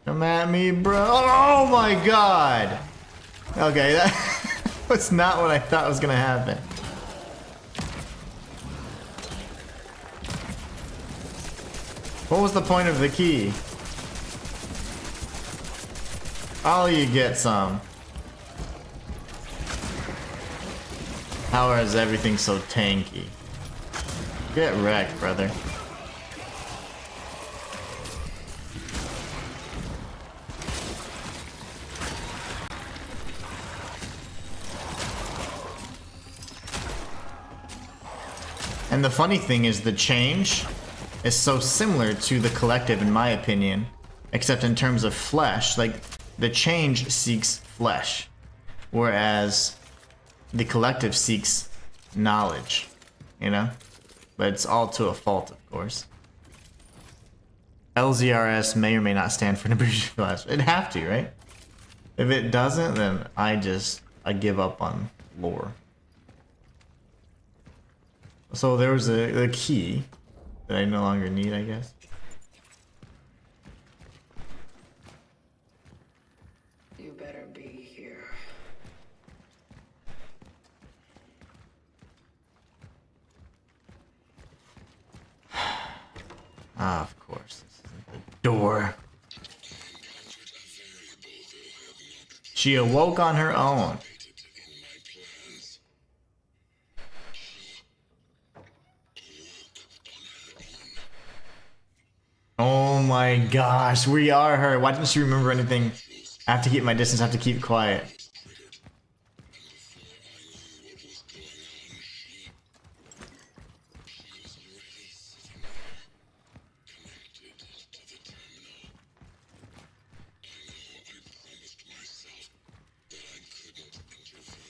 Come at me, bro. Oh my god! Okay, that was not what I thought was gonna happen. What was the point of the key? Oh, you get some. How is everything so tanky? Get wrecked, brother. And the funny thing is the change is so similar to the collective in my opinion, except in terms of flesh. Like, the change seeks flesh, whereas the collective seeks knowledge, you know? But it's all to a fault, of course. LZRS may or may not stand for an abbreviation flash. It'd have to, right? If it doesn't, then I give up on lore. So there was a key that I no longer need, I guess. You better be here. Ah, of course. This isn't the door. She awoke on her own. Oh my gosh, we are her. Why didn't she remember anything? I have to keep my distance, I have to keep quiet.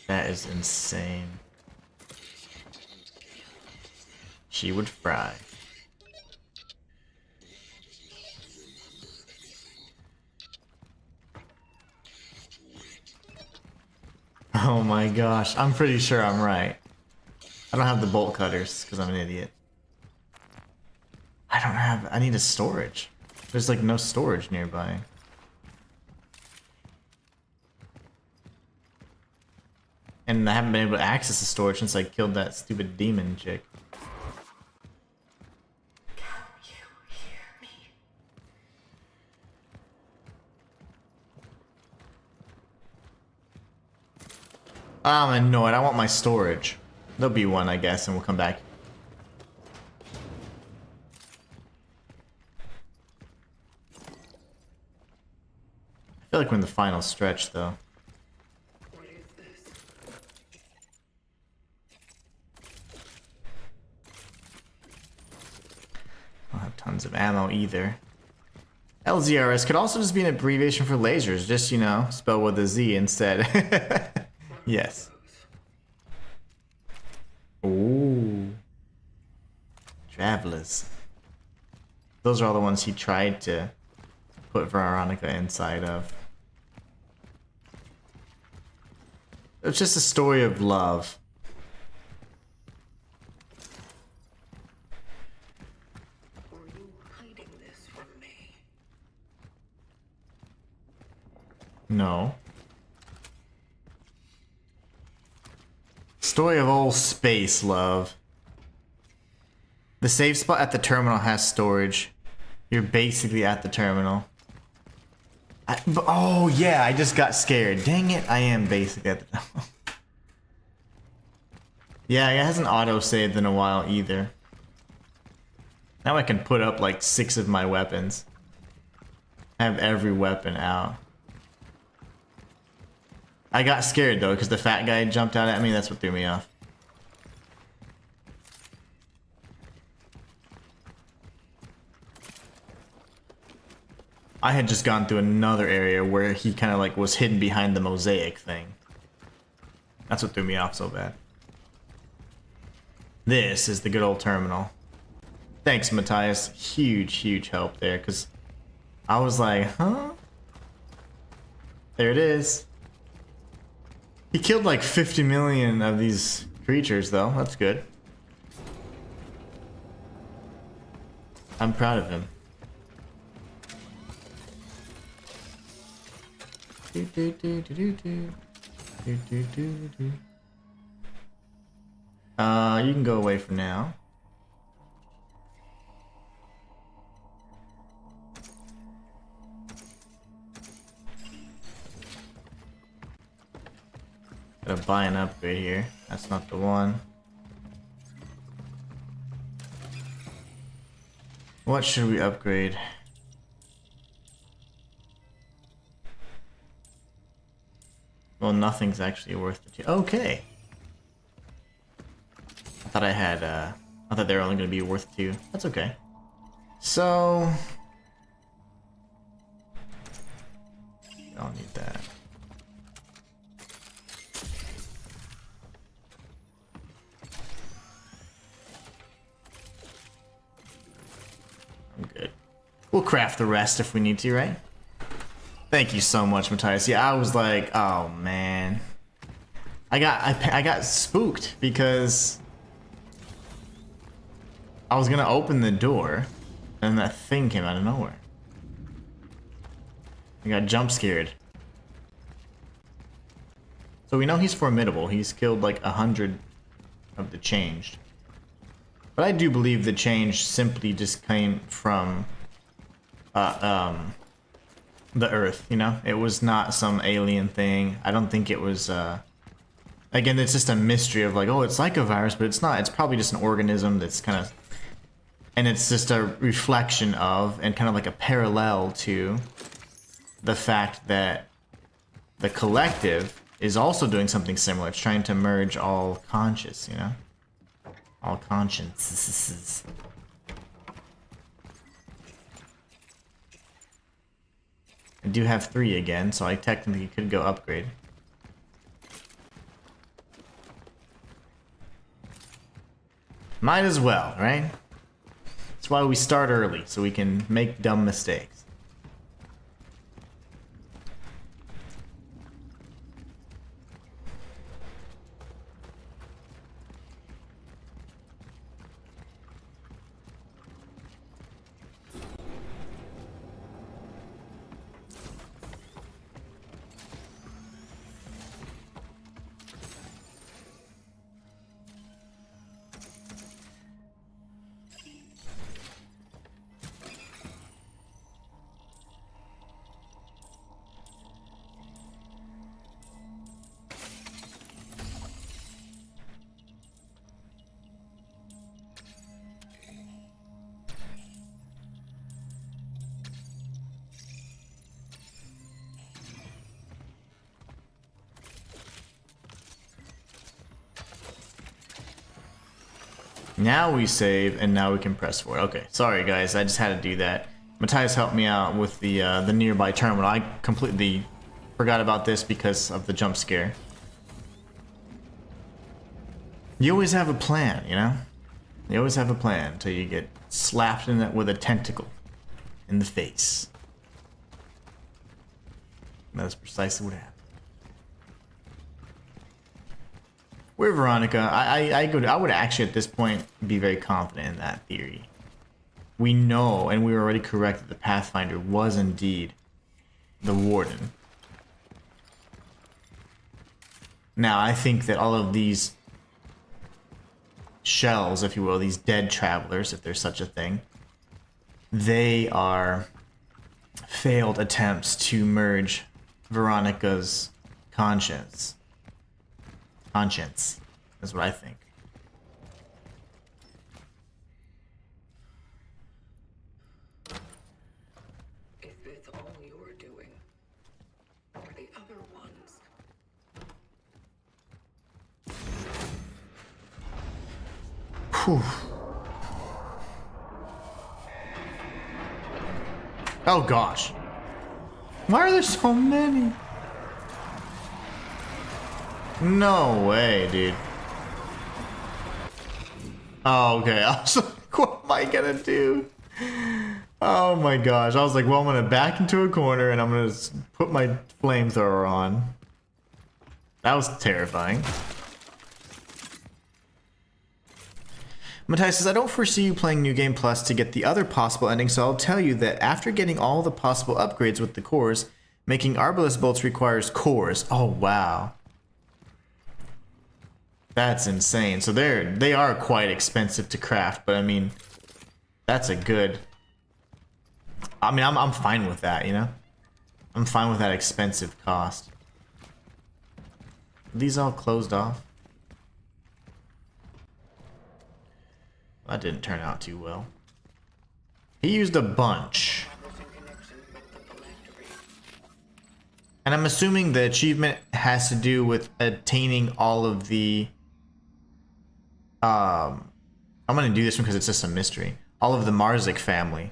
That is insane. She would fry. Oh my gosh, I'm pretty sure I'm right. I don't have the bolt cutters because I'm an idiot. I need a storage. There's like no storage nearby. And I haven't been able to access the storage since I killed that stupid demon chick. I'm annoyed. I want my storage. There'll be one, I guess, and we'll come back. I feel like we're in the final stretch, though. What is this? I don't have tons of ammo either. LZRS could also just be an abbreviation for lasers. Just, you know, spell with a Z instead. Yes. Ooh. Travelers. Those are all the ones he tried to put Veronica inside of. It's just a story of love. Were you hiding this from me? No. Story of old space love. The save spot at the terminal has storage. You're basically at the terminal. Oh yeah, I just got scared. Dang it, I am basically at the terminal. Yeah, it hasn't auto-saved in a while either. Now I can put up like 6 of my weapons. Have every weapon out. I got scared though, because the fat guy jumped out at me. That's what threw me off. I had just gone through another area where he kind of like was hidden behind the mosaic thing. That's what threw me off so bad. This is the good old terminal. Thanks, Matthias. Huge, huge help there, because I was like, huh? There it is. He killed like 50 million of these creatures, though. That's good. I'm proud of him. You can go away for now. Gotta buy an upgrade here. That's not the one. What should we upgrade? Well, nothing's actually worth it. Okay. I thought I had, I thought they were only gonna be worth 2. That's okay. So... I don't need that. I'm good. We'll craft the rest if we need to, right? Thank you so much, Matthias. Yeah, I was like, oh man. I got spooked because I was gonna open the door and that thing came out of nowhere. I got jump scared. So we know he's formidable. He's killed like 100 of the changed. But I do believe the change simply just came from the Earth, you know? It was not some alien thing. I don't think it was again, it's just a mystery of like, oh, it's like a virus, but it's not. It's probably just an organism that's kind of, and it's just a reflection of and kind of like a parallel to the fact that the collective is also doing something similar. It's trying to merge all conscious, you know? All consciences. I do have 3 again, so I technically could go upgrade. Might as well, right? That's why we start early, so we can make dumb mistakes. Now we save, and now we can press forward. Okay, sorry guys, I just had to do that. Matthias helped me out with the nearby terminal. I completely forgot about this because of the jump scare. You always have a plan, you know? You always have a plan until you get slapped in it with a tentacle in the face. And that's precisely what happened. Where Veronica, I would actually at this point be very confident in that theory. We know, and we were already correct, that the Pathfinder was indeed the Warden. Now, I think that all of these shells, if you will, these dead travelers, if there's such a thing, they are failed attempts to merge Veronica's conscience. Conscience is what I think. Is this all you're doing? Or the other ones? Whew. Oh gosh. Why are there so many? No way, dude. Oh, okay. I was like, what am I gonna do? Oh my gosh. I was like, well, I'm gonna back into a corner and I'm gonna put my flamethrower on. That was terrifying. Matthias says, I don't foresee you playing New Game Plus to get the other possible endings, so I'll tell you that after getting all the possible upgrades with the cores, making Arbalest bolts requires cores. Oh, wow. That's insane. So they are quite expensive to craft, but I mean, that's a good... I mean, I'm fine with that, you know? I'm fine with that expensive cost. Are these all closed off? That didn't turn out too well. He used a bunch. And I'm assuming the achievement has to do with attaining all of the... I'm gonna do this one because it's just a mystery. All of the Marzik family.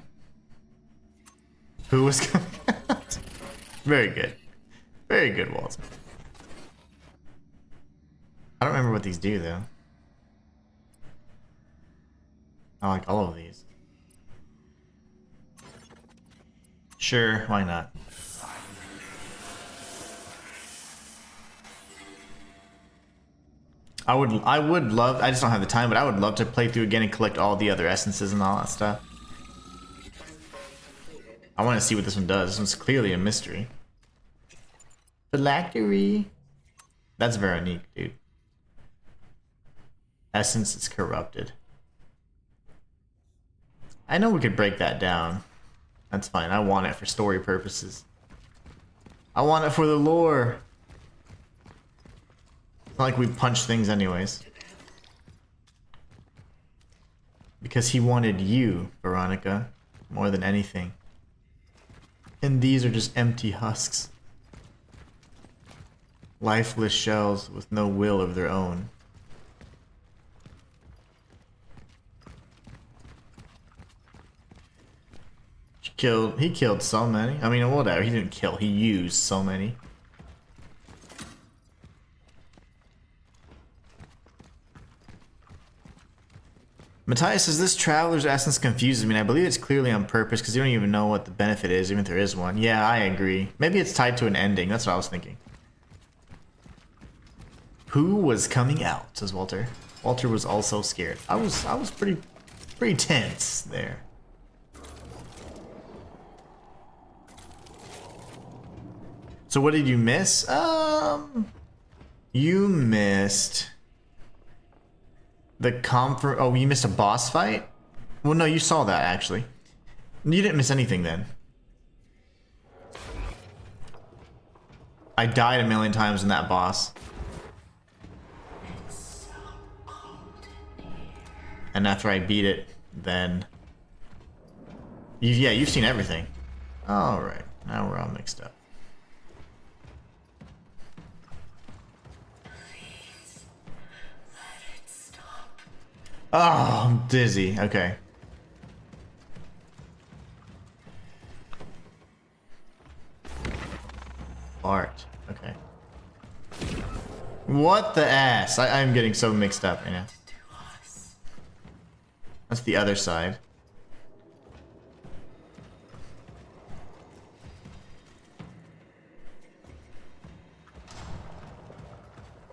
Who was coming out? Very good. Very good, Walter. I don't remember what these do, though. I like all of these. Sure, why not? I would love, I just don't have the time, but I would love to play through again and collect all the other essences and all that stuff. I want to see what this one does. This one's clearly a mystery. Phylactery. That's Veronique, dude. Essence is corrupted. I know we could break that down. That's fine. I want it for story purposes. I want it for the lore. It's not like we punch things anyways. Because he wanted you, Veronica, more than anything. And these are just empty husks. Lifeless shells with no will of their own. He killed so many. I mean, whatever. He didn't kill. He used so many. Matthias says, this Traveler's Essence confuses me, and I believe it's clearly on purpose because you don't even know what the benefit is, even if there is one. Yeah, I agree. Maybe it's tied to an ending. That's what I was thinking. Who was coming out, says Walter. Walter was also scared. I was pretty tense there. So what did you miss? You missed the oh, you missed a boss fight? Well, no, you saw that actually. You didn't miss anything then. I died a million times in that boss. And after I beat it, then you've seen everything. All right, now we're all mixed up. Oh, I'm dizzy. Okay. Art. Okay. What the ass? I'm getting so mixed up right now. That's the other side.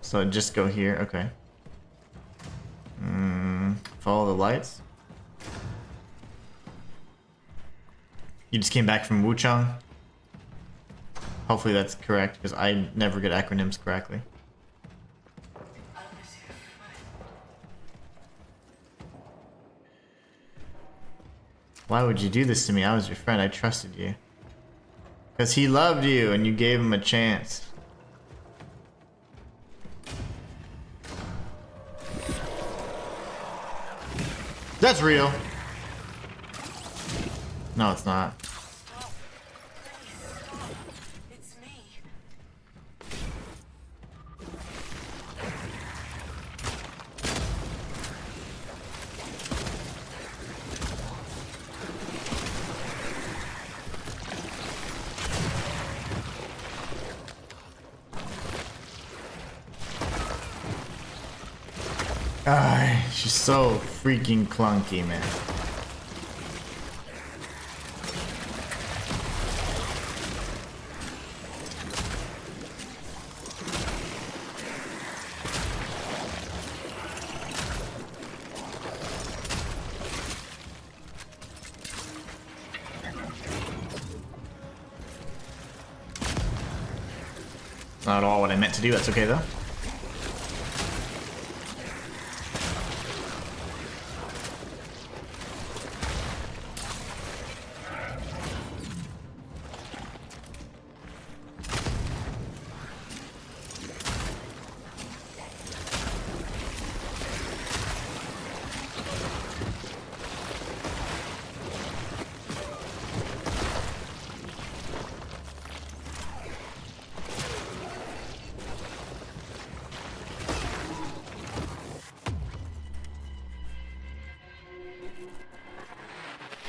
So just go here. Okay. Follow the lights. You just came back from Wuchang? Hopefully that's correct, because I never get acronyms correctly. Why would you do this to me? I was your friend. I trusted you. Because he loved you and you gave him a chance. That's real. No, it's not. It's me. She's so freaking clunky, man. Not at all what I meant to do. That's okay though.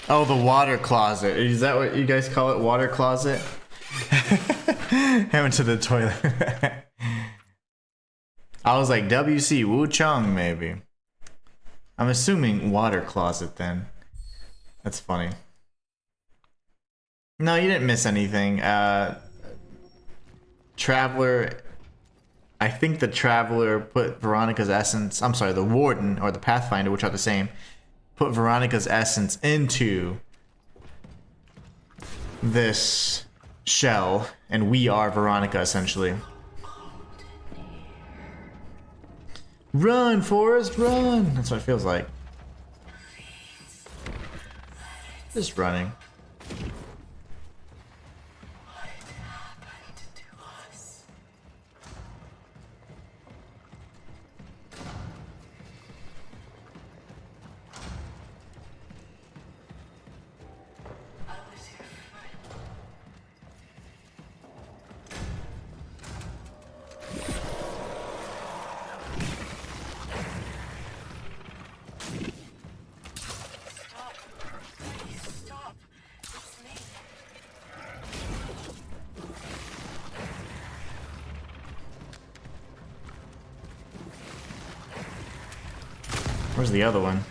Oh, the water closet. Is that what you guys call it? Water closet? I went to the toilet. I was like, WC Wuchang, maybe. I'm assuming water closet then. That's funny. No, you didn't miss anything. Traveler. I think the Traveler put Veronica's essence. I'm sorry, the Warden or the Pathfinder, which are the same. Put Veronica's essence into this shell, and we are Veronica essentially. Run, Forrest, run! That's what it feels like. Just running. Where's the other one?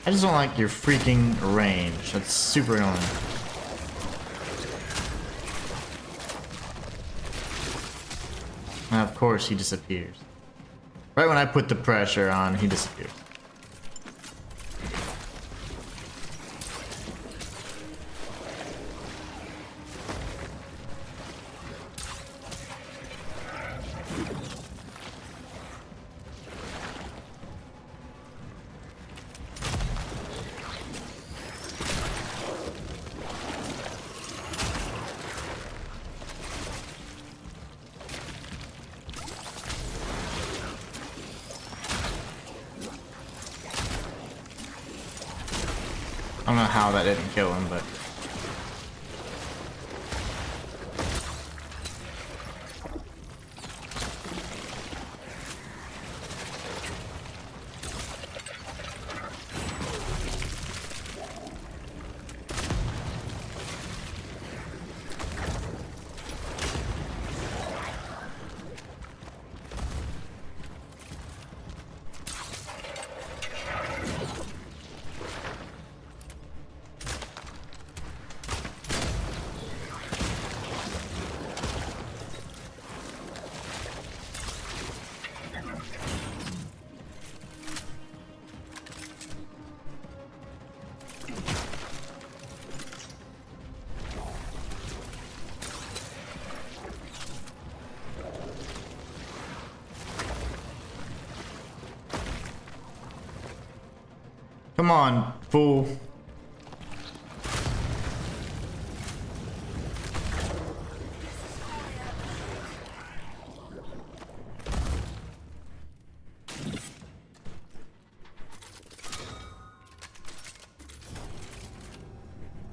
I just don't like your freaking range. That's super annoying. And of course he disappears. Right when I put the pressure on, he disappears. know how that didn't kill him, but... Come on, fool.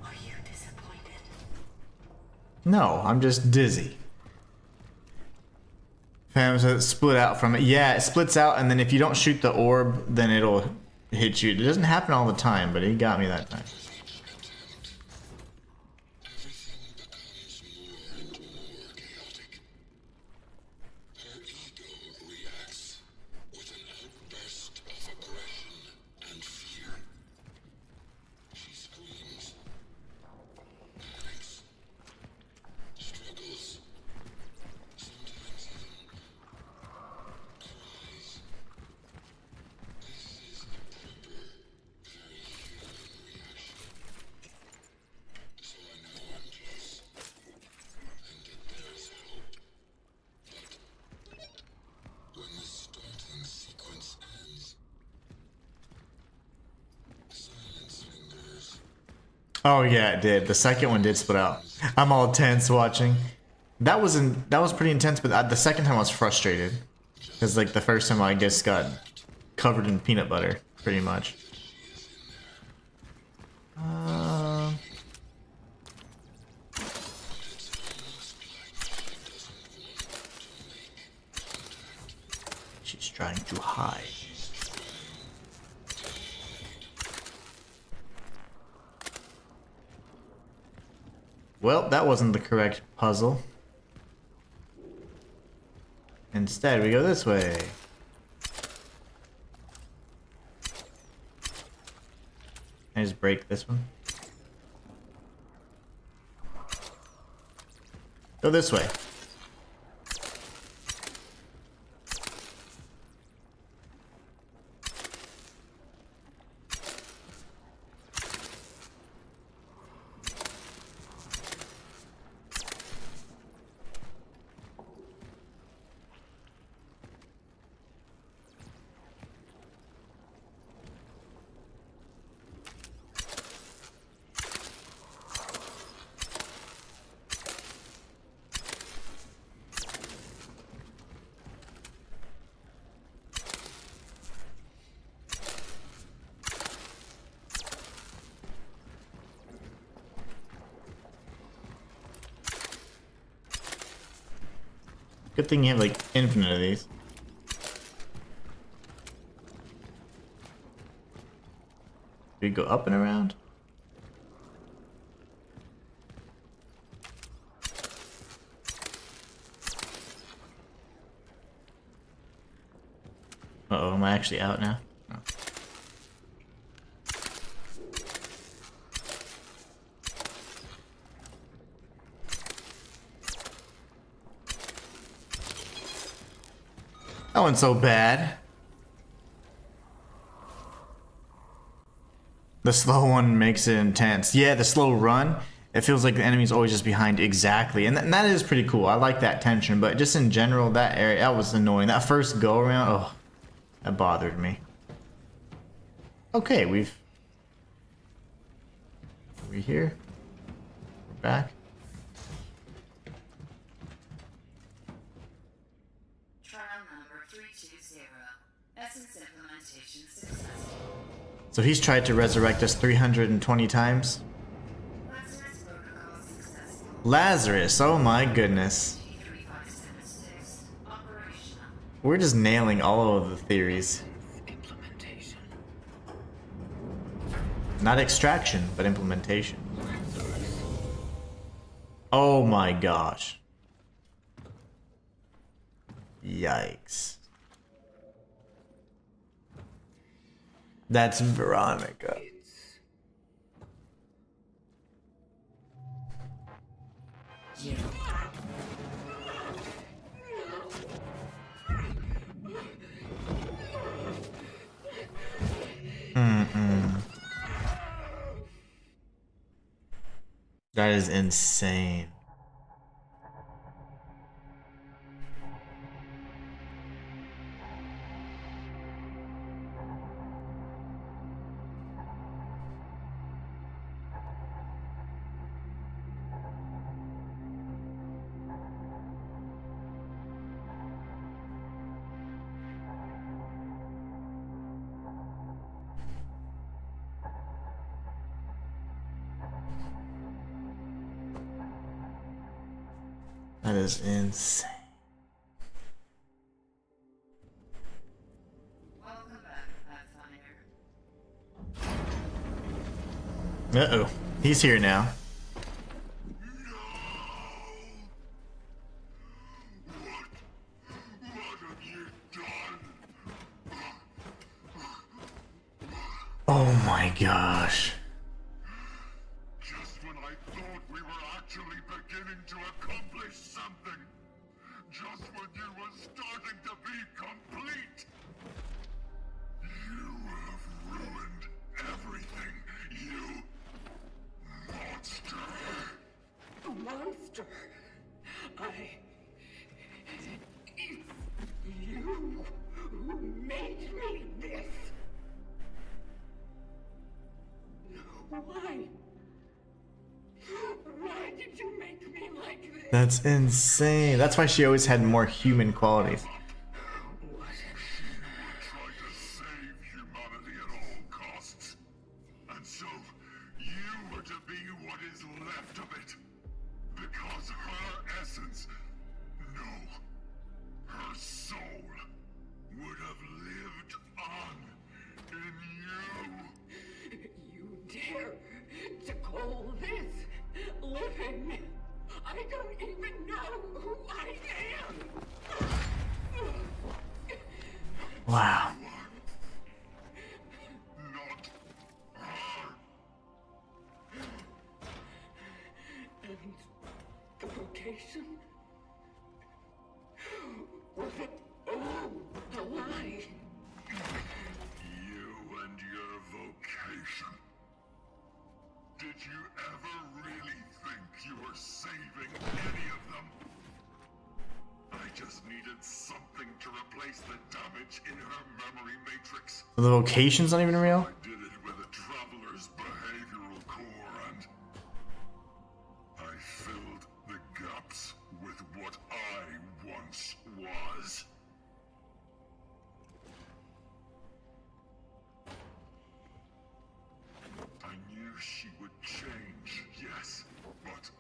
Are you disappointed? No, I'm just dizzy. Fam, so it split out from it. Yeah, it splits out, and then if you don't shoot the orb, then it'll hit you. It doesn't happen all the time, but he got me that time. Oh yeah, it did. The second one did split out. I'm all tense watching. That was pretty intense, but the second time I was frustrated because like the first time I just got covered in peanut butter, pretty much. She's trying to hide. Well, that wasn't the correct puzzle. Instead, we go this way. I just break this one. Go this way. Good thing you have like infinite of these. Do you go up and around? Uh-oh, am I actually out now? No. That wasn't so bad. The slow one makes it intense. Yeah, the slow run, it feels like the enemy's always just behind exactly. And that is pretty cool. I like that tension, but just in general, that area, that was annoying. That first go around, oh, that bothered me. Okay, we're here. We're back. Trial number 320. Essence implementation successful. So he's tried to resurrect us 320 times. Lazarus, oh my goodness. We're just nailing all of the theories. Implementation. Not extraction, but implementation. Oh my gosh. Yikes. That's Veronica. That is insane. That is insane. Welcome back, Pathfinder. Uh-oh. He's here now. What have you done? Oh my gosh. Just when I thought we were actually beginning to accomplish something. Just when you were starting to be complete. You have ruined everything, you monster. Monster. It's you who made me this. Why? Why did you make me like this? That's insane. That's why she always had more human qualities. What? Tried to save humanity at all costs. And so, you were to be what is left of it. Because her essence, no, her soul, would have lived on in you. You dare to call this living? I don't even know who I am. Wow. Not her. And the vocation? Was it all a lie? You and your vocation. Did you ever really think you were saving any of them? I just needed something to replace the damage in her memory matrix. The vocation's not even real? I did it with a traveler's behavioral core, and I filled the gaps with what I once was. I knew she would change, yes, but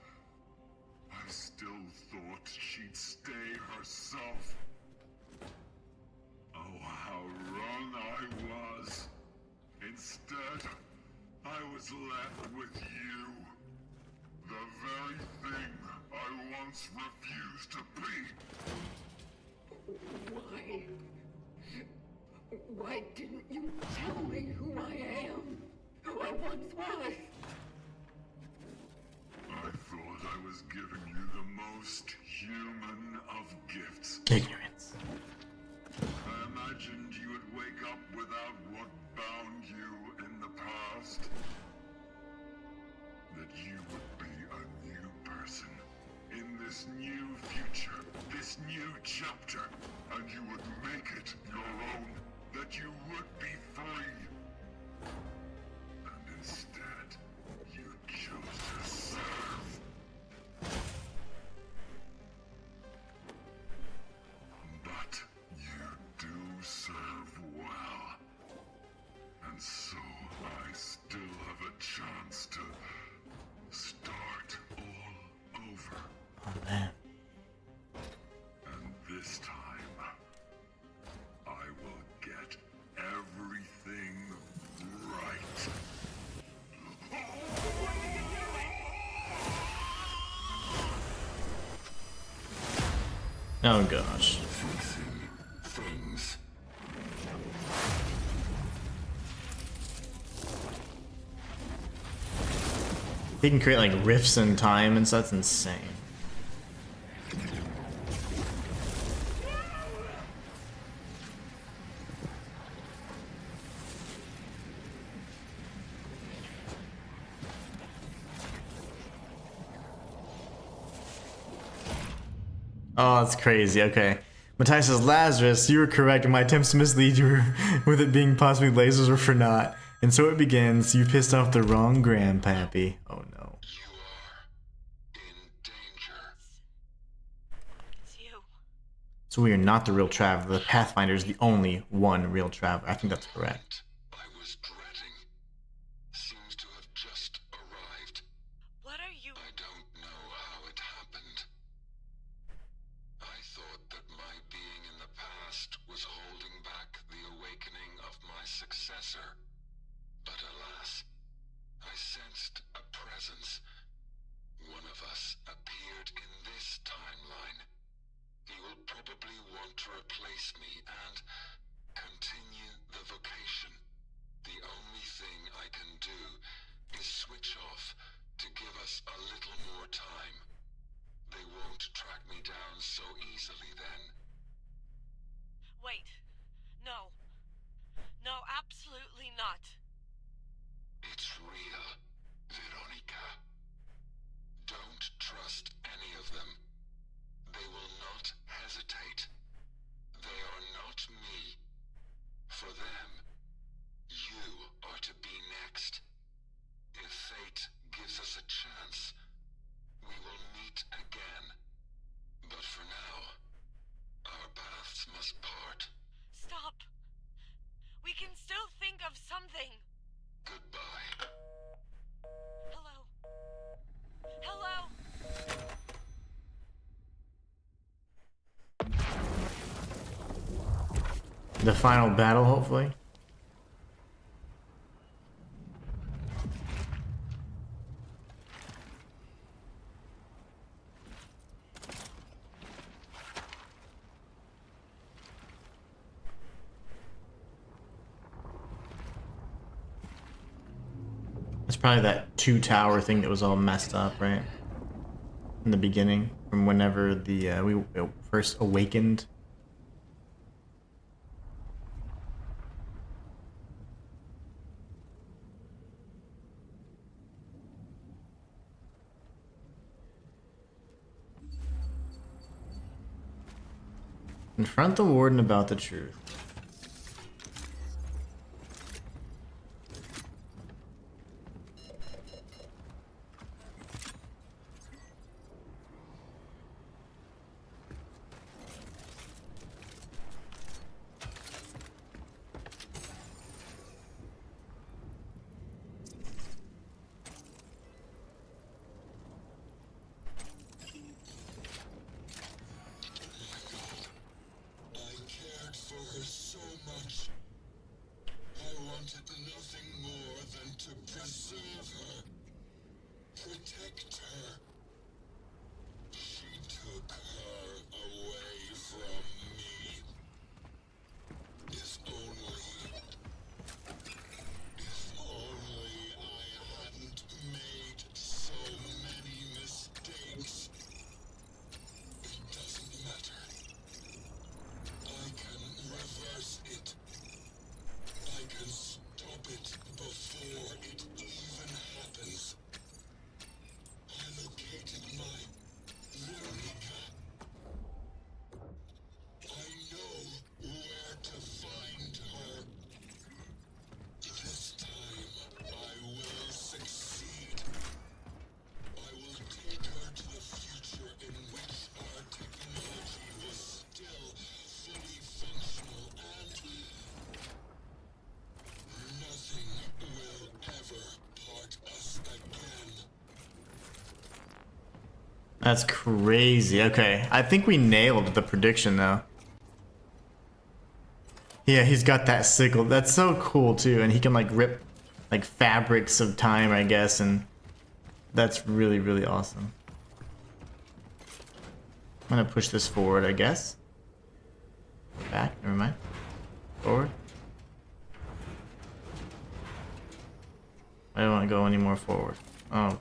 I still thought she'd stay herself. Oh, how wrong I was. Instead, I was left with you. The very thing I once refused to be. Why? Why didn't you tell me who I am? Who I once was? I thought I was giving you the most human of gifts. Ignorance. I imagined you would wake up without what bound you in the past. That you would be a new person in this new future, this new chapter, and you would make it your own. That you would be free. And instead, you chose to serve. But you do serve well. And so Oh gosh. facing things. He can create like rifts in time and stuff. That's insane. Oh, that's crazy. Okay. Matthias says, Lazarus, you were correct. My attempts to mislead you with it being possibly lasers were for naught. And so it begins. You pissed off the wrong grandpappy. Oh no. You are in danger. It's you. So we are not the real traveler. The Pathfinder is the only one real traveler. I think that's correct. I was dreading seems to have just arrived. What are you? I don't know how it happened. I thought that my being in the past was holding back the awakening of my successor. But alas, I sensed a presence. One of us appeared in this timeline. He will probably want to replace me and continue the vocation. The only thing I can do is switch off to give us a little more time. They won't track me down so easily then. Wait. No. No, absolutely not. It's real, Veronica. Don't trust any of them. They will not hesitate. They are not me. For them, you are to be next. If fate gives us a chance, we will meet again. But for now, our paths must part. Stop. We can still think of something. Goodbye. Hello. Hello. The final battle, hopefully. It's probably that 2-tower thing that was all messed up, right? In the beginning, from whenever the we first awakened. Confront the warden about the truth. I cared for her so much. I wanted nothing more than to preserve her, protect her. She took her away from me. If only I hadn't made so many mistakes. It doesn't matter. I can reverse it. I can stop it before it even happens. I located my Veronica. I know where to find her. This time, I will succeed. I will take her to the future in which our technology was still fully functional and nothing will ever part us again. That's crazy. Okay, I think we nailed the prediction though. Yeah, he's got that sickle. That's so cool too, and he can like rip like fabrics of time, I guess, and that's really, really awesome. I'm gonna push this forward, I guess. Back, never mind. Forward. I don't want to go any more forward. Oh, okay.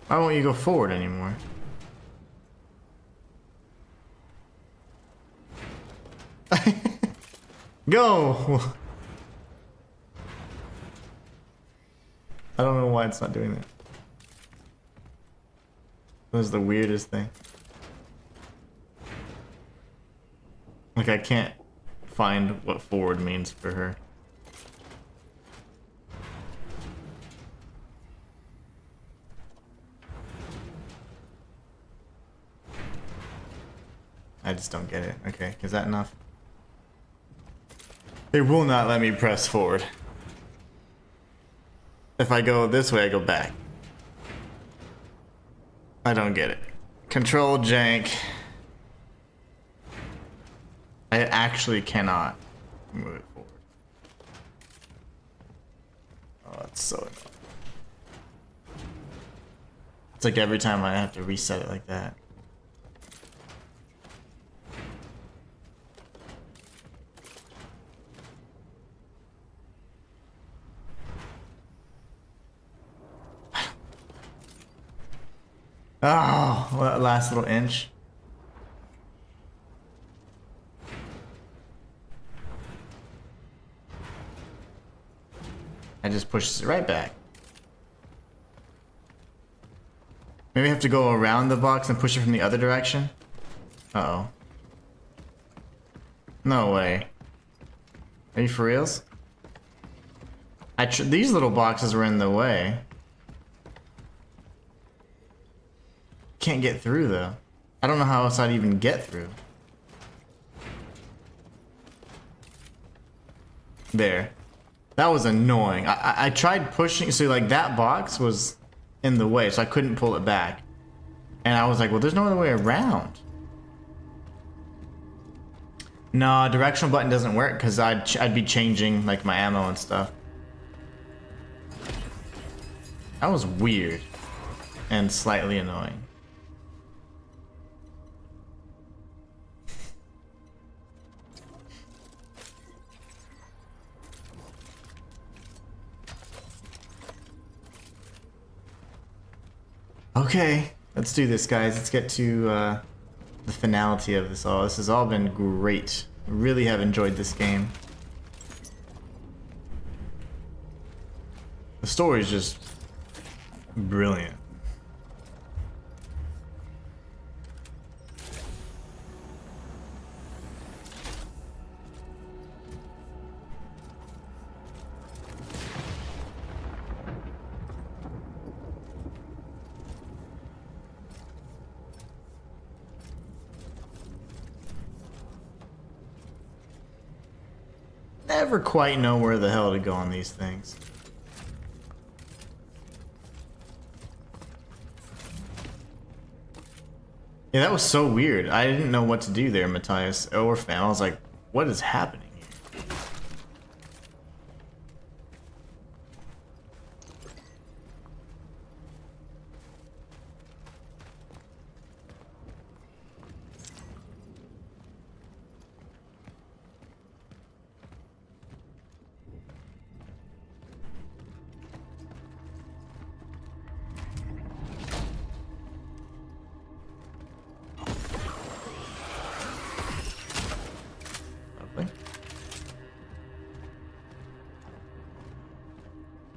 Why won't you go forward anymore? Go! I don't know why it's not doing that. That was the weirdest thing. Like, I can't find what forward means for her. I just don't get it. Okay, is that enough? It will not let me press forward. If I go this way, I go back. I don't get it. Control jank. I actually cannot move it forward. Oh, that's so annoying. It's like every time I have to reset it like that. Oh, well, that last little inch. I just pushed it right back. Maybe I have to go around the box and push it from the other direction? Uh-oh. No way. Are you for reals? These little boxes were in the way. Can't get through though. I don't know how else I'd even get through. There. That was annoying. I tried pushing, so like that box was in the way, so I couldn't pull it back. And I was like, well, there's no other way around. No, directional button doesn't work because I'd be changing like my ammo and stuff. That was weird and slightly annoying. Okay, let's do this, guys. Let's get to the finality of this all. This has all been great. Really have enjoyed this game. The story is just brilliant. Never quite know where the hell to go on these things. Yeah, that was so weird. I didn't know what to do there, Matthias or fam. I was like, what is happening here?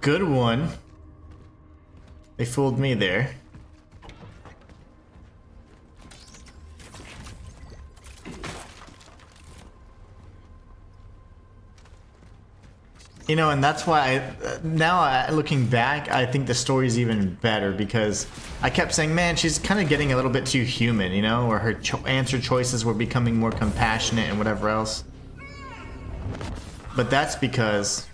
Good one. They fooled me there. You know, and that's why looking back, I think the story's even better because I kept saying, man, she's kind of getting a little bit too human, you know, or her answer choices were becoming more compassionate and whatever else. But that's because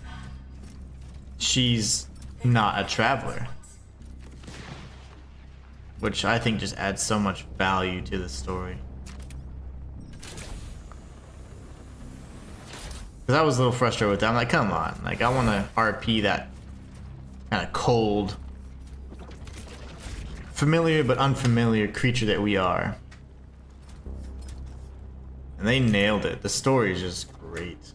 she's not a traveler, which I think just adds so much value to the story. Because I was a little frustrated with that. I'm like, come on. Like, I want to RP that kind of cold, familiar but unfamiliar creature that we are. And they nailed it. The story is just great.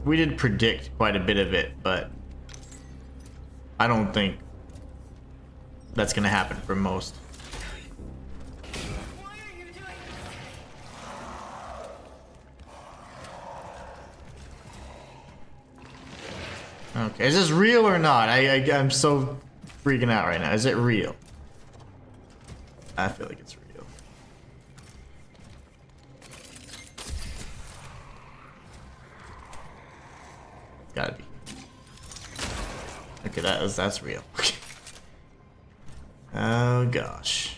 We did predict quite a bit of it, but I don't think that's gonna happen for most. Why are you doing this? Okay, is this real or not? I'm so freaking out right now. Is it real? I feel like it's real. Gotta be. Okay, that's real. Oh gosh.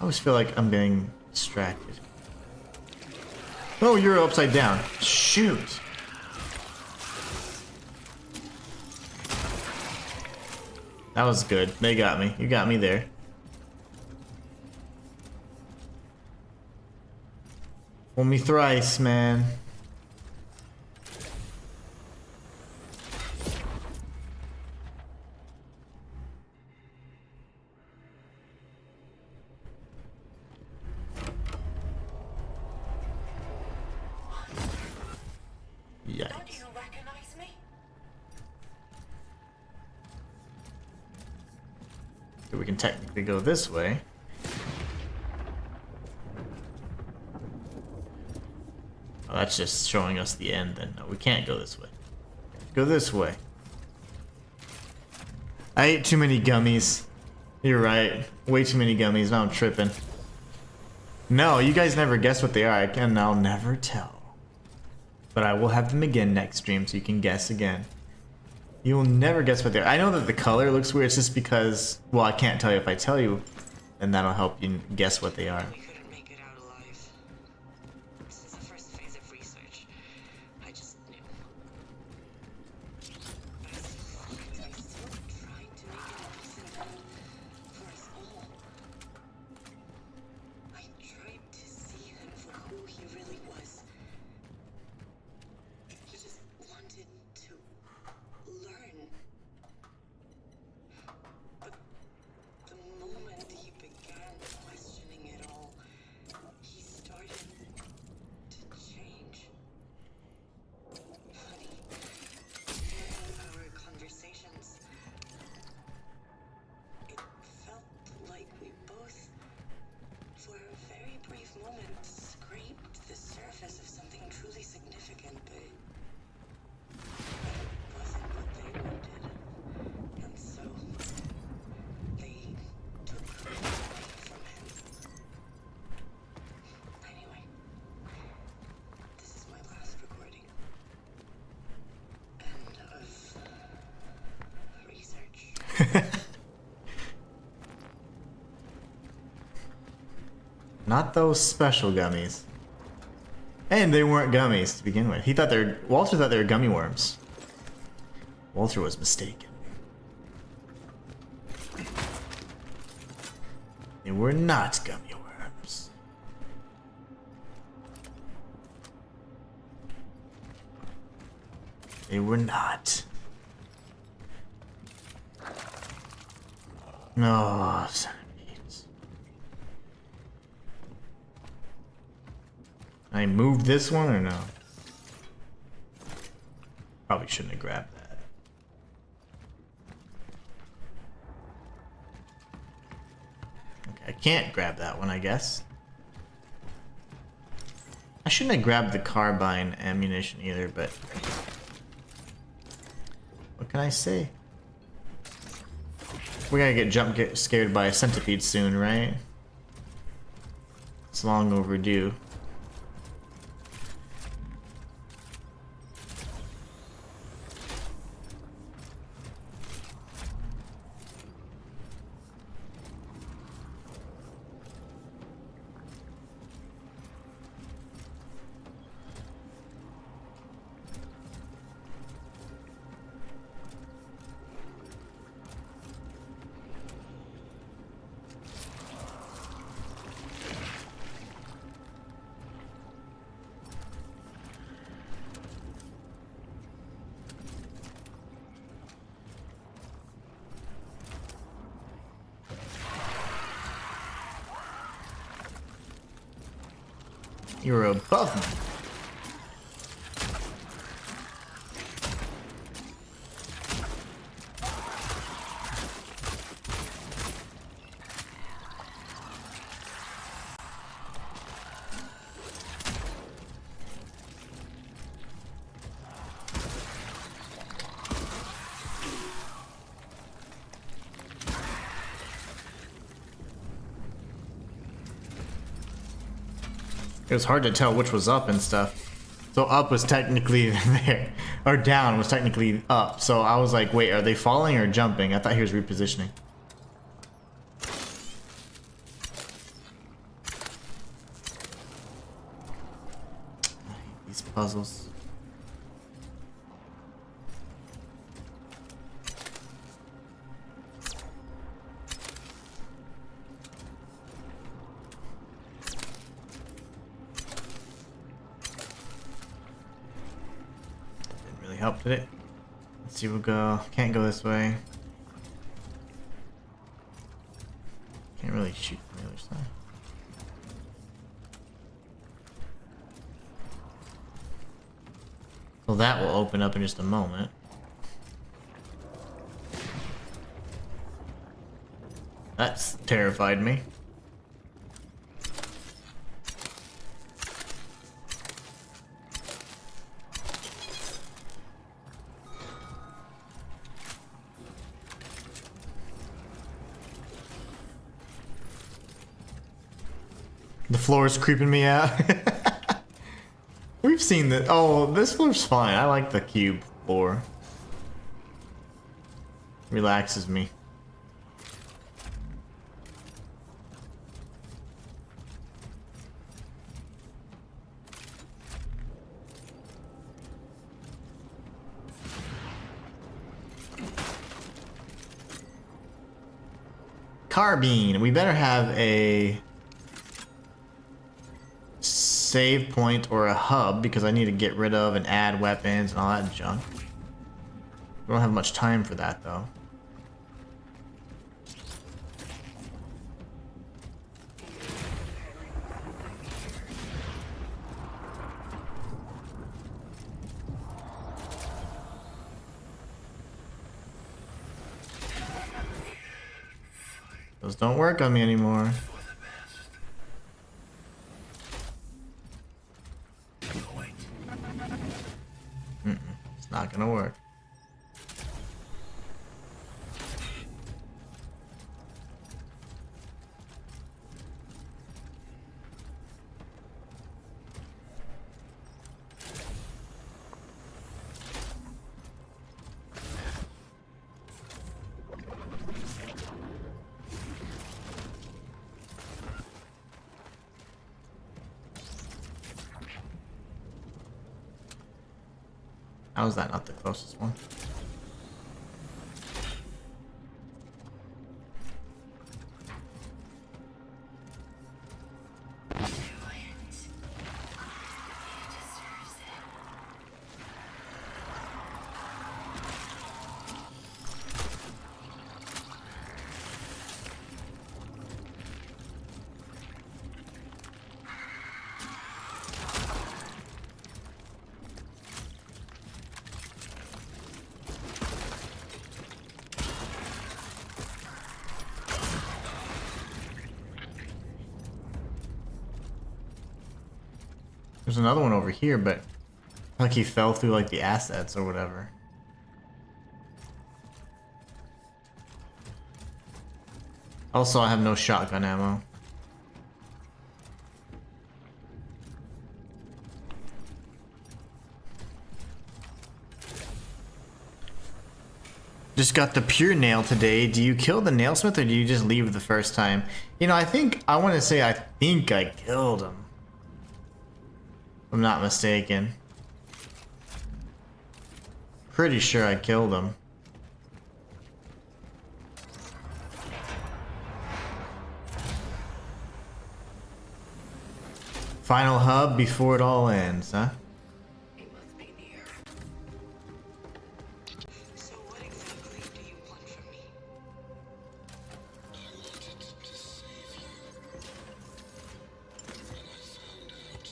I always feel like I'm getting distracted. Oh, you're upside down. Shoot. That was good. They got me. You got me there. Fool me thrice, man. Don't Yikes. you recognize me? So we can technically go this way. Oh, that's just showing us the end then. No, we can't go this way. Go this way. I ate too many gummies. You're right. Way too many gummies. Now I'm tripping. No, you guys never guess what they are. I'll never tell. But I will have them again next stream so you can guess again. You will never guess what they are. I know that the color looks weird. It's just because, well, I can't tell you. If I tell you, then that'll help you guess what they are. We couldn't make it out alive. This is the first phase of research. I just knew. But I still tried to make it decent for us all. I tried to see him for who he really was. He just wanted to learn. But the moment he began questioning it all, he started to change. Honey, during our conversations, it felt like we both, for a very brief moment, scraped the surface of something truly significant, but it wasn't what they wanted. And so they took her away from him. Anyway, this is my last recording. End of research. Not those special gummies. And they weren't gummies to begin with. Walter thought they were gummy worms. Walter was mistaken. They were not gummy worms. They were not. No, centipedes. I moved this one or no? Probably shouldn't have grabbed that. Okay, I can't grab that one, I guess. I shouldn't have grabbed the carbine ammunition either, but what can I say? We gotta get scared by a centipede soon, right? It's long overdue. You're above me. It was hard to tell which was up and stuff. So up was technically there, or down was technically up. So I was like, wait, are they falling or jumping? I thought he was repositioning. I hate these puzzles. Help, did it? Let's see, we'll go. Can't go this way. Can't really shoot from the other side. Well, that will open up in just a moment. That's terrified me. The floor is creeping me out. We've seen that. Oh, this floor's fine. I like the cube floor. Relaxes me. Carbine. We better have a save point or a hub because I need to get rid of and add weapons and all that junk. We don't have much time for that though. Those don't work on me anymore. It's not gonna work. How is that not the closest one? There's another one over here, but like he fell through like the assets or whatever. Also, I have no shotgun ammo. Just got the pure nail today. Do you kill the nailsmith or do you just leave the first time? You know, I think I think I killed him. If I'm not mistaken. Pretty sure I killed him. Final hub before it all ends, huh? It must be near. So what exactly do you want from me? I wanted to save you. When I found out you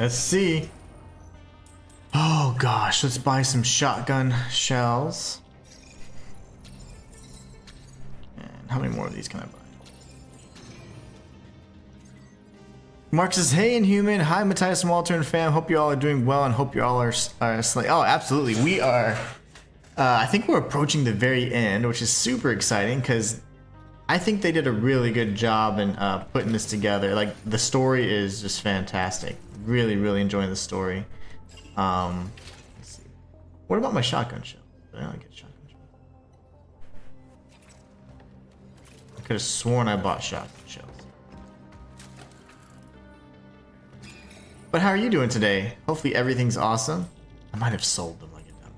Let's see. Oh gosh, let's buy some shotgun shells. And how many more of these can I buy? Mark says, hey Inhuman, hi Matthias and Walter and fam, hope you all are doing well and hope you all are oh, absolutely, we are. I think we're approaching the very end, which is super exciting because I think they did a really good job in putting this together. Like, the story is just fantastic. Really, really enjoying the story. Let's see. What about my shotgun shell? Did I not get shotgun shell? I could have sworn I bought shotgun shells. But how are you doing today? Hopefully everything's awesome. I might have sold them like a dummy.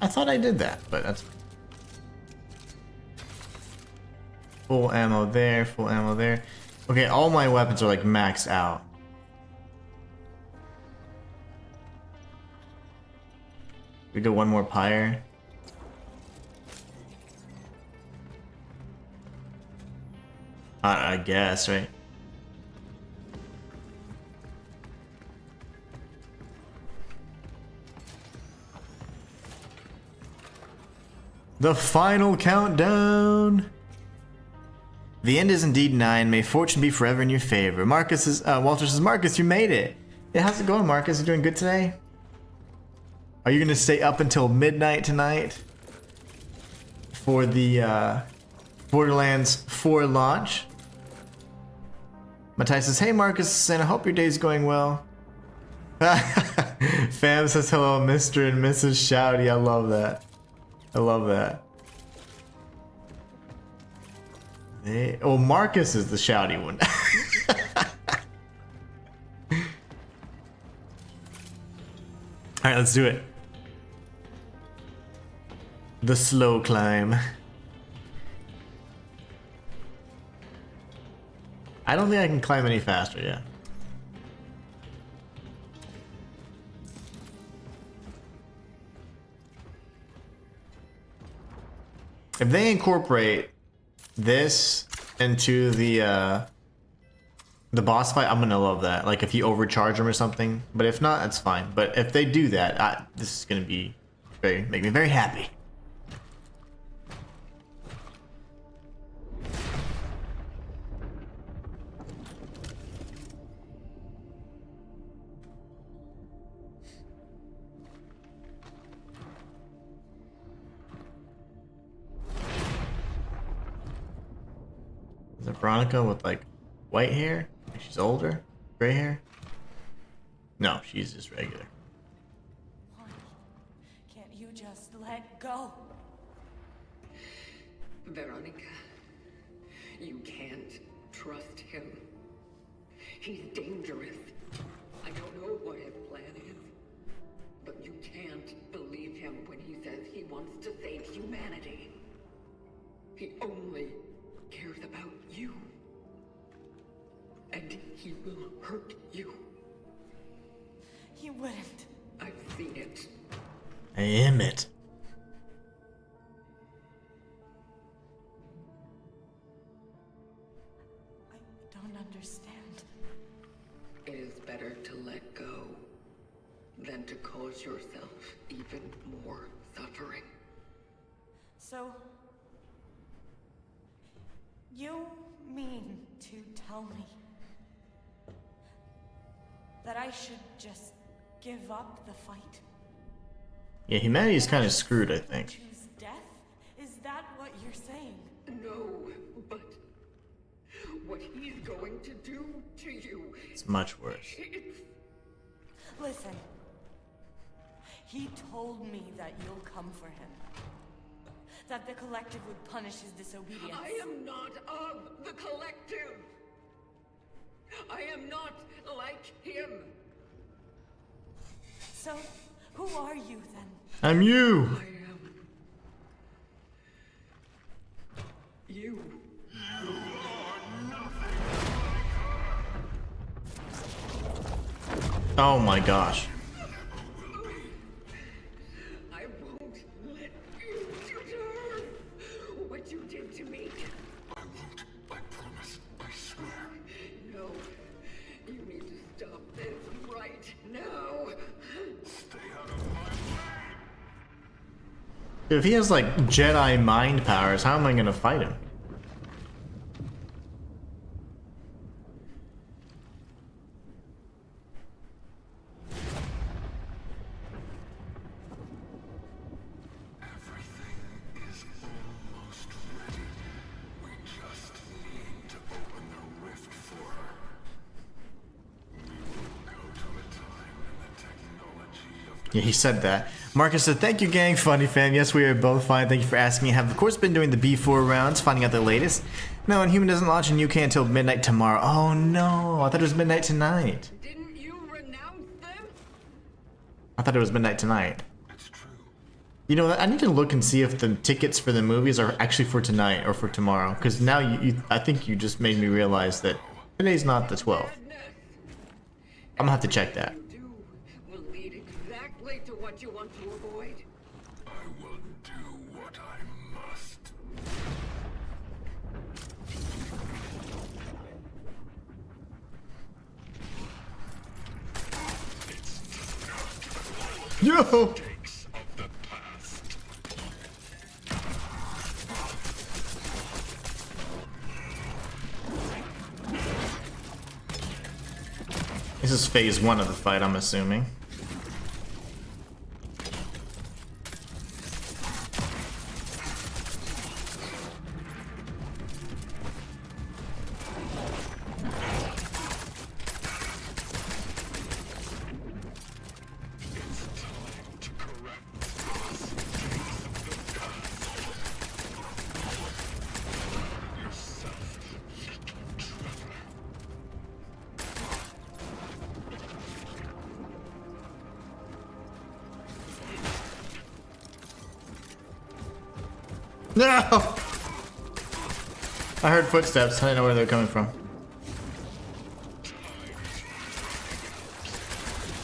I thought I did that, but that's fine. Full ammo there, full ammo there. Okay, all my weapons are like maxed out. We do one more pyre. I guess, right? The final countdown. The end is indeed 9. May fortune be forever in your favor. Marcus is Walter says, Marcus, you made it. Yeah, how's it going, Marcus? You doing good today? Are you gonna stay up until midnight tonight for the Borderlands 4 launch? Matthias says, hey Marcus, and I hope your day's going well. Fam says hello, Mr. and Mrs. Shouty. I love that. I love that. Oh, Marcus is the shouty one. Alright, let's do it. The slow climb. I don't think I can climb any faster yet. If they incorporate this into the boss fight, I'm gonna love that. Like if you overcharge them or something. But if not, that's fine. But if they do that, this is gonna be make me very happy. Is it Veronica with like white hair? Like she's older? Gray hair? No, she's just regular. Why can't you just let go? Veronica, you can't trust him. He's dangerous. I don't know what his plan is, but you can't believe him when he says he wants to save humanity. He only cares about you. And he will hurt you. He wouldn't. I've seen it. I am it. I don't understand. It is better to let go than to cause yourself even more suffering. So, you mean to tell me that I should just give up the fight? Yeah, humanity's kind of screwed, I think. Choose death? Is that what you're saying? No, but what he's going to do to you, It's much worse. it's... Listen. He told me that you'll come for him. That the collective would punish his disobedience. I am not of the collective. I am not like him. So, who are you then? I'm you! I am... you. Oh my gosh. I won't let you return what you did to me. I won't. I promise. I swear. If he has like Jedi mind powers, how am I gonna fight him? Everything is almost ready. We just need to open the rift for her. We will go to a time in the technology of Yeah, he said that. Marcus said, thank you, gang. Funny fam. Yes, we are both fine. Thank you for asking. I have, of course, been doing the B4 rounds, finding out the latest. No, Inhuman doesn't launch in UK until midnight tomorrow. Oh, no. I thought it was midnight tonight. Didn't you renounce them? I thought it was midnight tonight. It's true. You know, I need to look and see if the tickets for the movies are actually for tonight or for tomorrow. Because now I think you just made me realize that today's not the 12th. Madness. I'm gonna have to check that. You do will lead exactly to what you want to avoid. I will do what I must. Yo! Takes of the past. This is phase 1 of the fight, I'm assuming. To correct mistakes of the past. Yourself, little Trevor. No! I heard footsteps. I didn't know where they're coming from.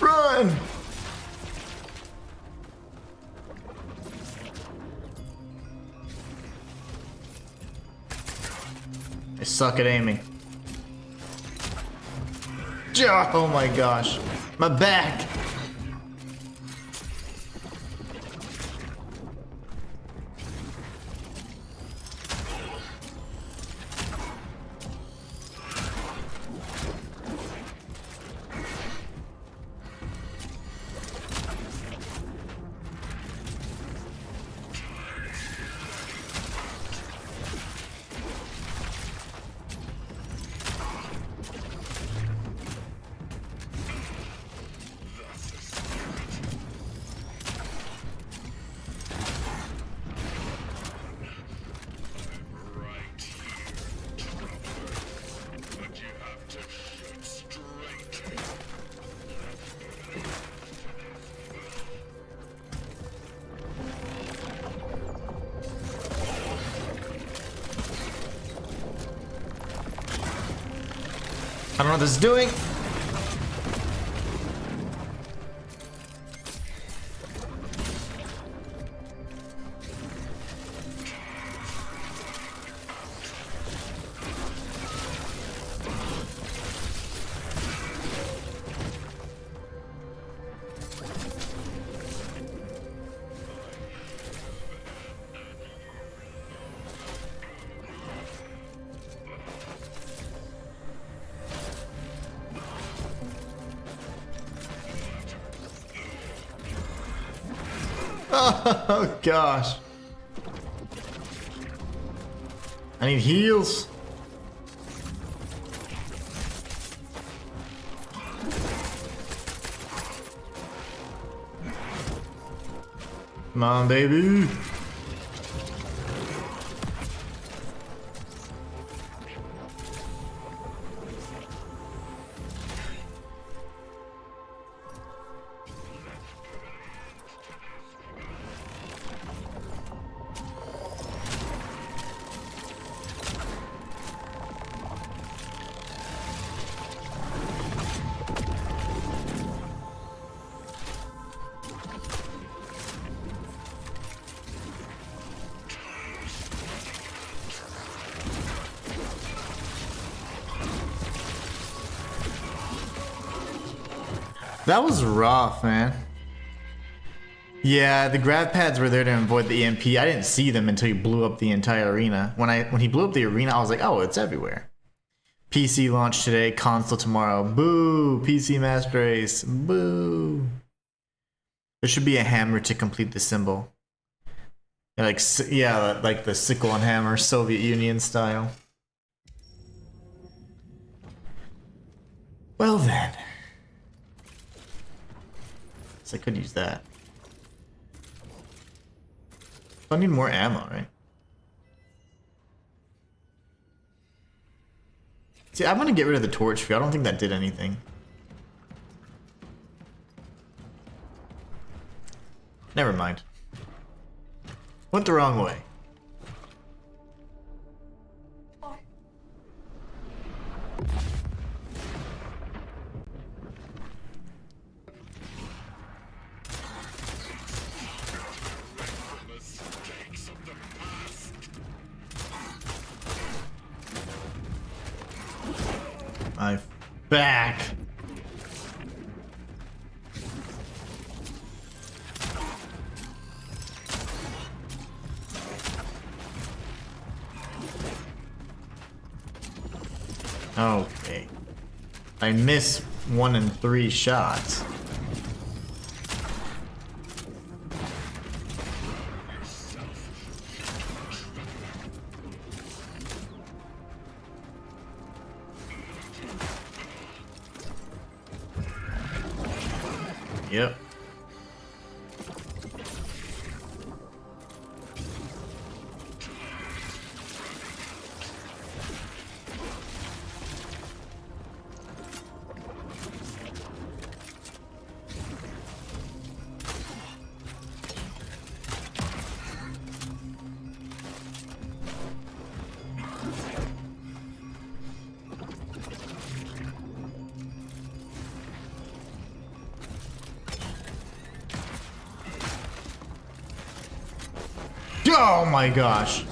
Run! I suck at aiming. Oh my gosh. My back! Right here, Trevor. But you have to shoot straight. I don't know what this is doing. Oh gosh. I need heals. Come on, baby. That was rough, man. Yeah, the grav pads were there to avoid the EMP. I didn't see them until he blew up the entire arena. When he blew up the arena, I was like, oh, it's everywhere. PC launch today, console tomorrow. Boo! PC Master Race. Boo! There should be a hammer to complete the symbol. Like the sickle and hammer, Soviet Union style. Well then. So I could use that. I need more ammo, right? See, I'm gonna get rid of the torch field. I don't think that did anything. Never mind. Went the wrong way. My back. Okay. I miss 1 and 3 shots. Yep. Oh my gosh.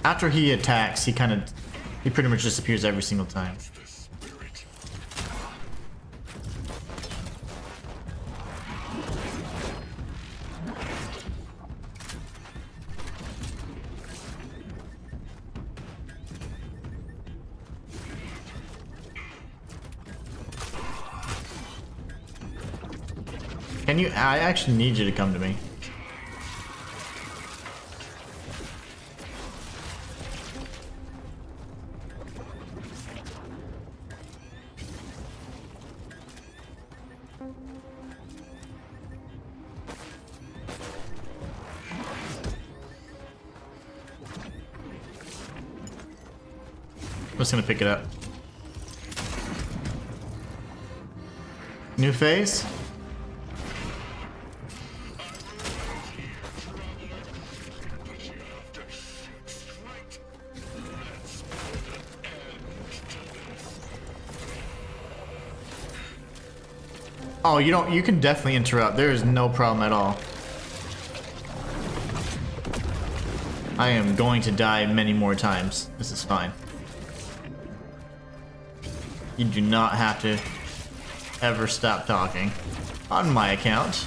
After he attacks, he pretty much disappears every single time. Can you? I actually need you to come to me. I'm just gonna pick it up. New phase? Oh, you can definitely interrupt. There is no problem at all. I am going to die many more times. This is fine. You do not have to ever stop talking on my account.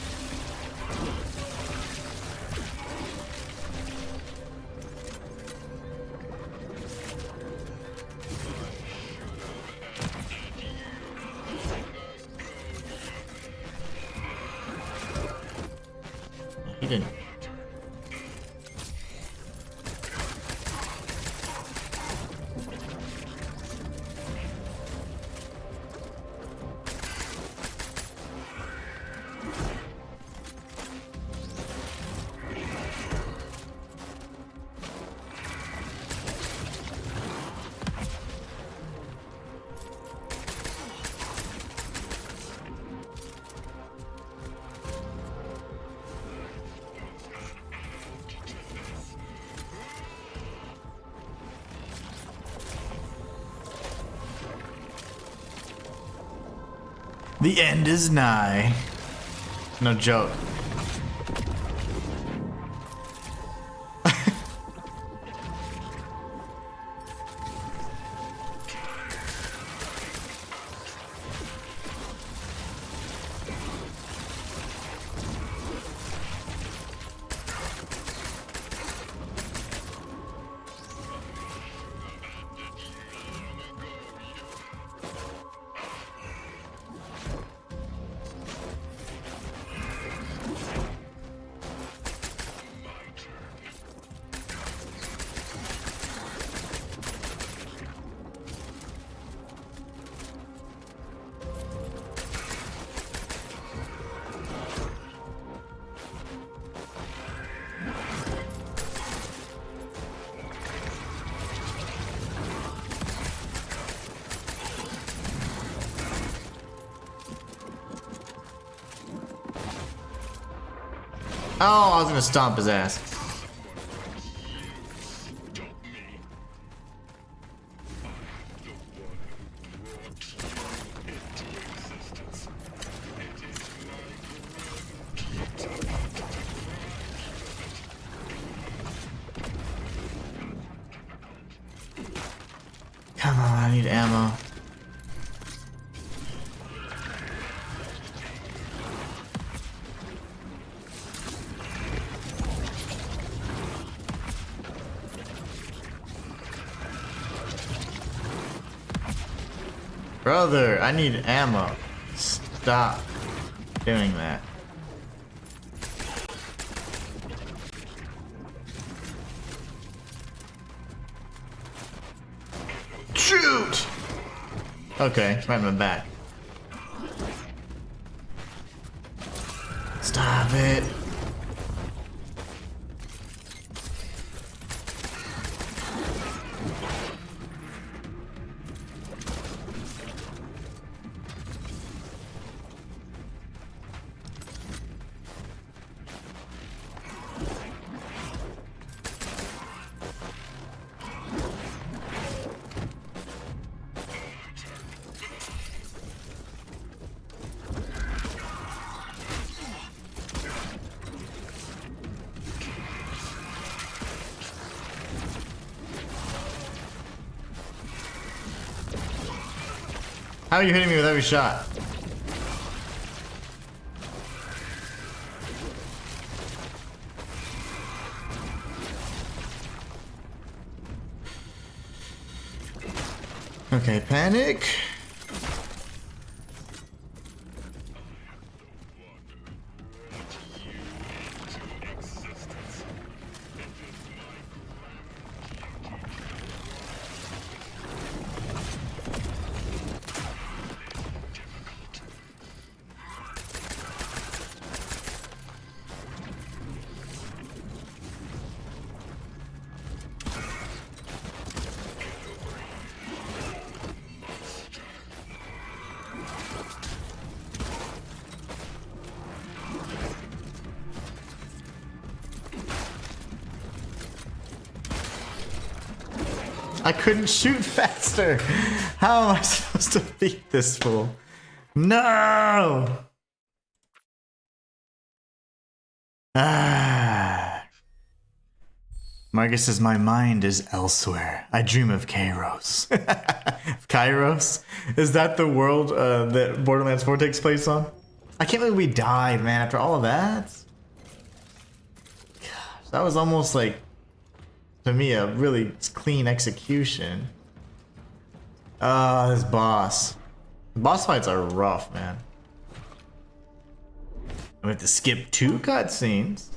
He didn't. The end is nigh. No joke. Oh, I was gonna stomp his ass. Come on, I need ammo. Brother, I need ammo. Stop doing that. Shoot! Okay, right in the back. Stop it. How are you hitting me with every shot? Okay, panic. I couldn't shoot faster. How am I supposed to beat this fool? No! Marcus says, my mind is elsewhere. I dream of Kairos. Kairos? Is that the world that Borderlands 4 takes place on? I can't believe we died, man, after all of that. Gosh, that was almost like, to me, a really clean execution. This boss. Boss fights are rough, man. We have to skip 2 cutscenes.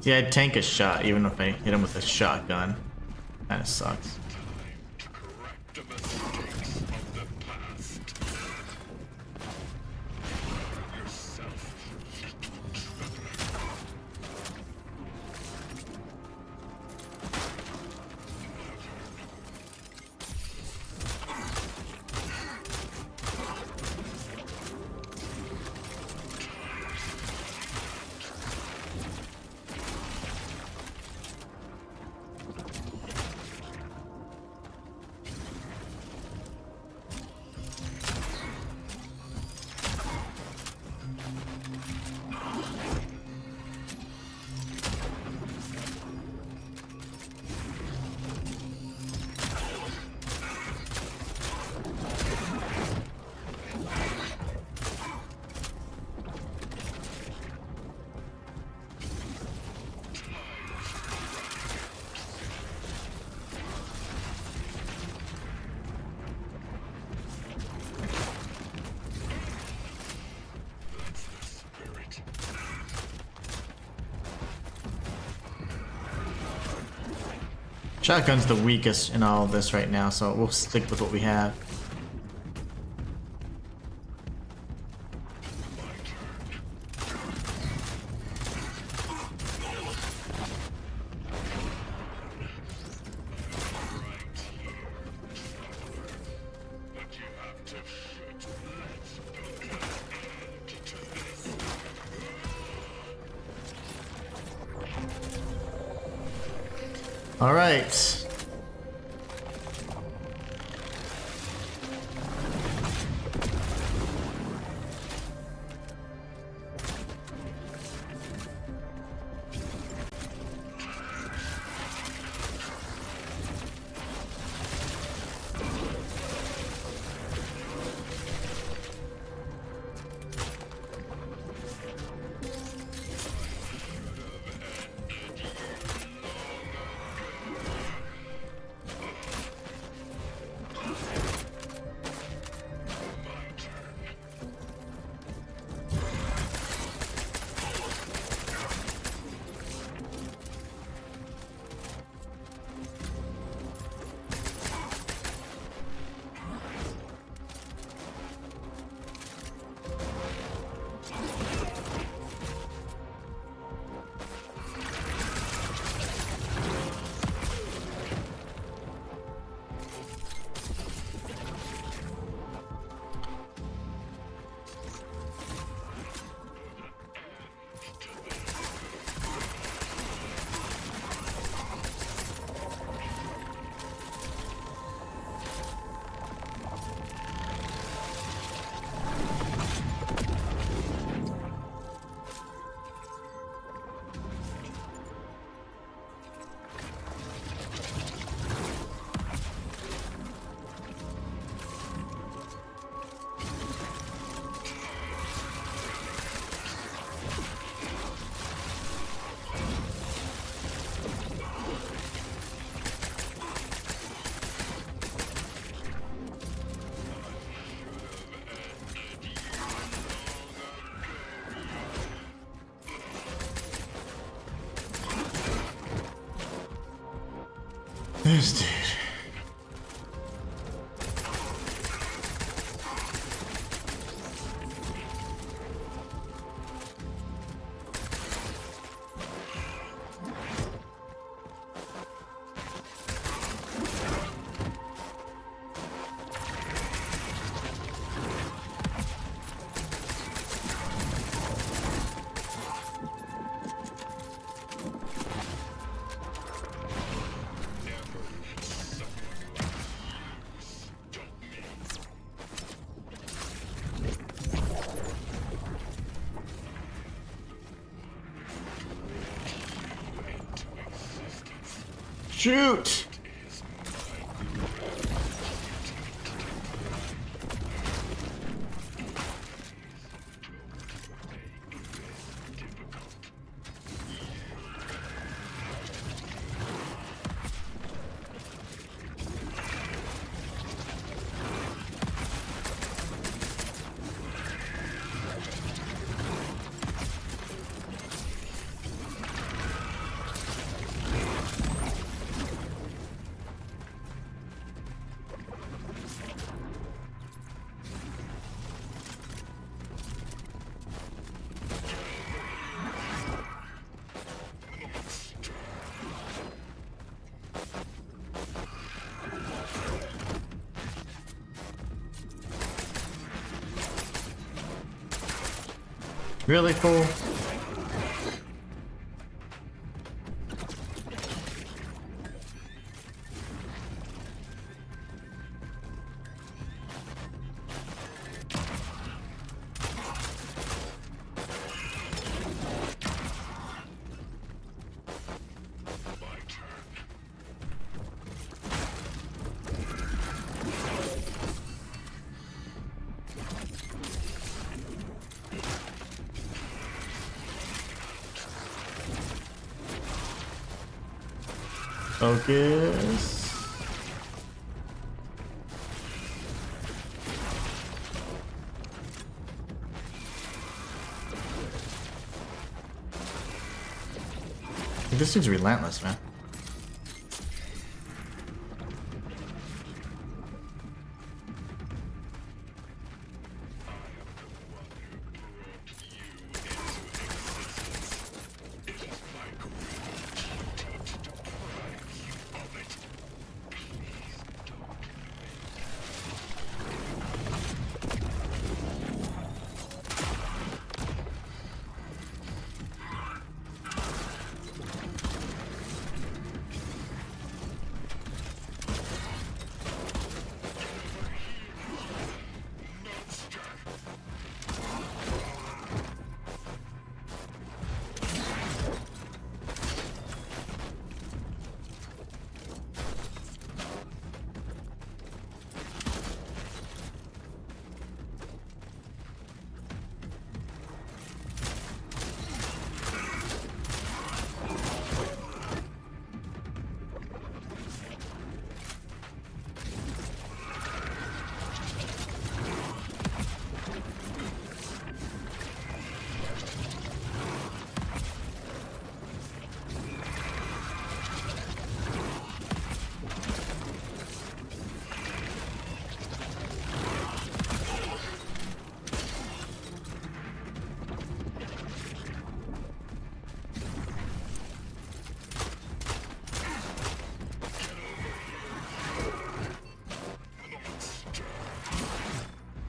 Yeah, I'd tank a shot even if I hit him with a shotgun. Kinda sucks. Shotgun's the weakest in all of this right now, so we'll stick with what we have. All right. This dude. Shoot! Really cool. Focus. This dude's relentless, man.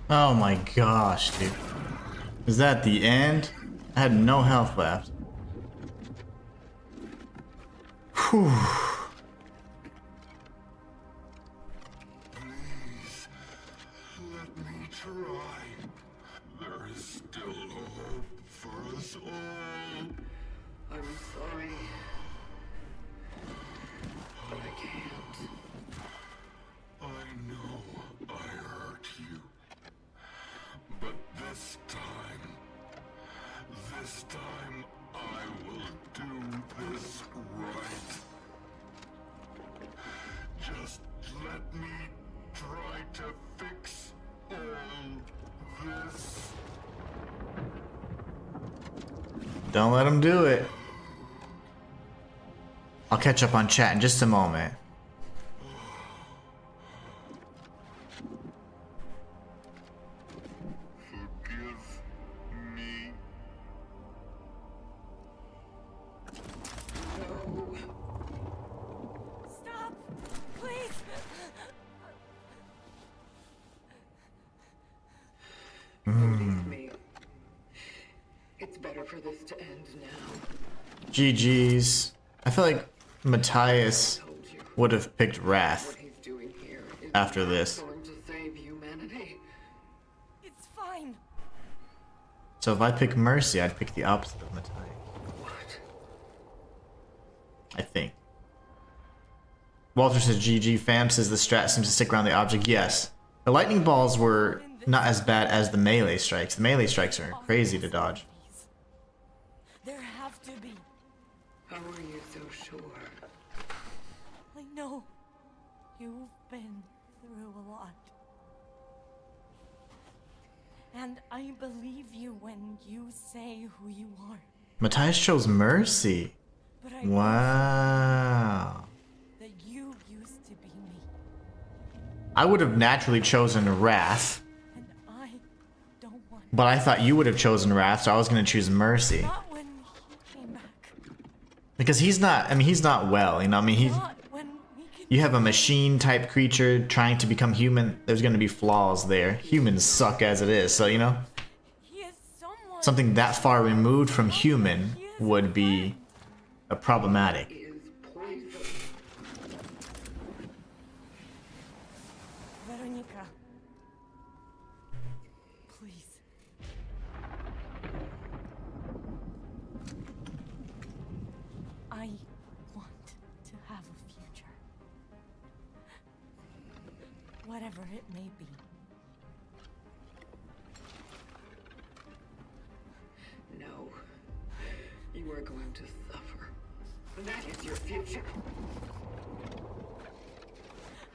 Oh my gosh, dude. Is that the end? I had no health left. Whew. Please, let me try. There is still hope for us all. I'm sorry. But I can't. I know I hurt you. But this time I will do this right. Just let me try to fix all this. Don't let him do it. I'll catch up on chat in just a moment. Forgive me. Stop! Please! Believe me. It's better for this to end now. GG's. I feel like Matthias Told you would have picked Wrath what he's doing here is after this. going to save humanity. It's fine. So if I pick Mercy, I'd pick the opposite of Matthias. What? I think. Walter says GG. Fam says the strat seems to stick around the object. Yes. The lightning balls were not as bad as the melee strikes. The melee strikes are crazy to dodge. There have to be. How are you so sure? I know. You've been through a lot. And I believe you when you say who you are. Matthias chose Mercy. But I Wow. that you used to be me. I would have naturally chosen Wrath, And I don't want but I thought you would have chosen Wrath, so I was going to choose Mercy. not when he came back. Because he's not, I mean, he's not well, you know, I mean, he, Not when we could you have a machine type creature trying to become human, there's going to be flaws there. Humans suck as it is, so, you know, he is someone something that far removed from human would be problematic. Is poison. Veronica. Please. I want to have a future. Whatever it may be. No. You are going to suffer. That is your future.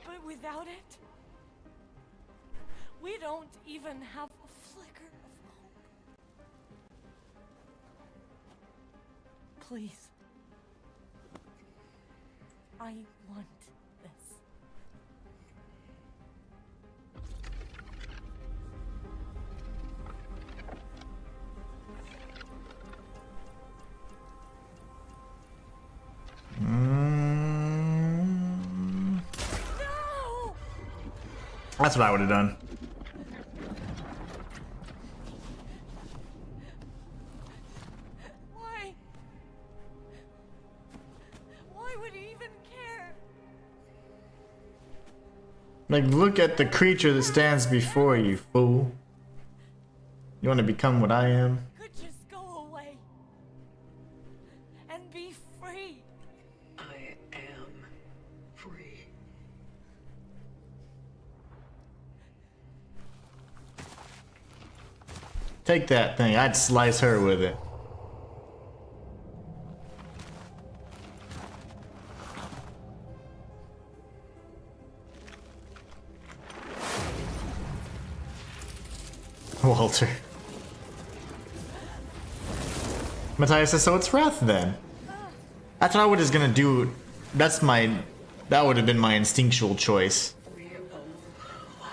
But without it, we don't even have a flicker of hope. Please. I want this. No! That's what I would have done. Why? Why would he even care? Like, look at the creature that stands before you, fool. You want to become what I am? Could just go away and be free. I am free. Take that thing, I'd slice her with it. Walter. Matthias says, so it's Wrath then. That's what I was gonna do. That would have been my instinctual choice. We all are.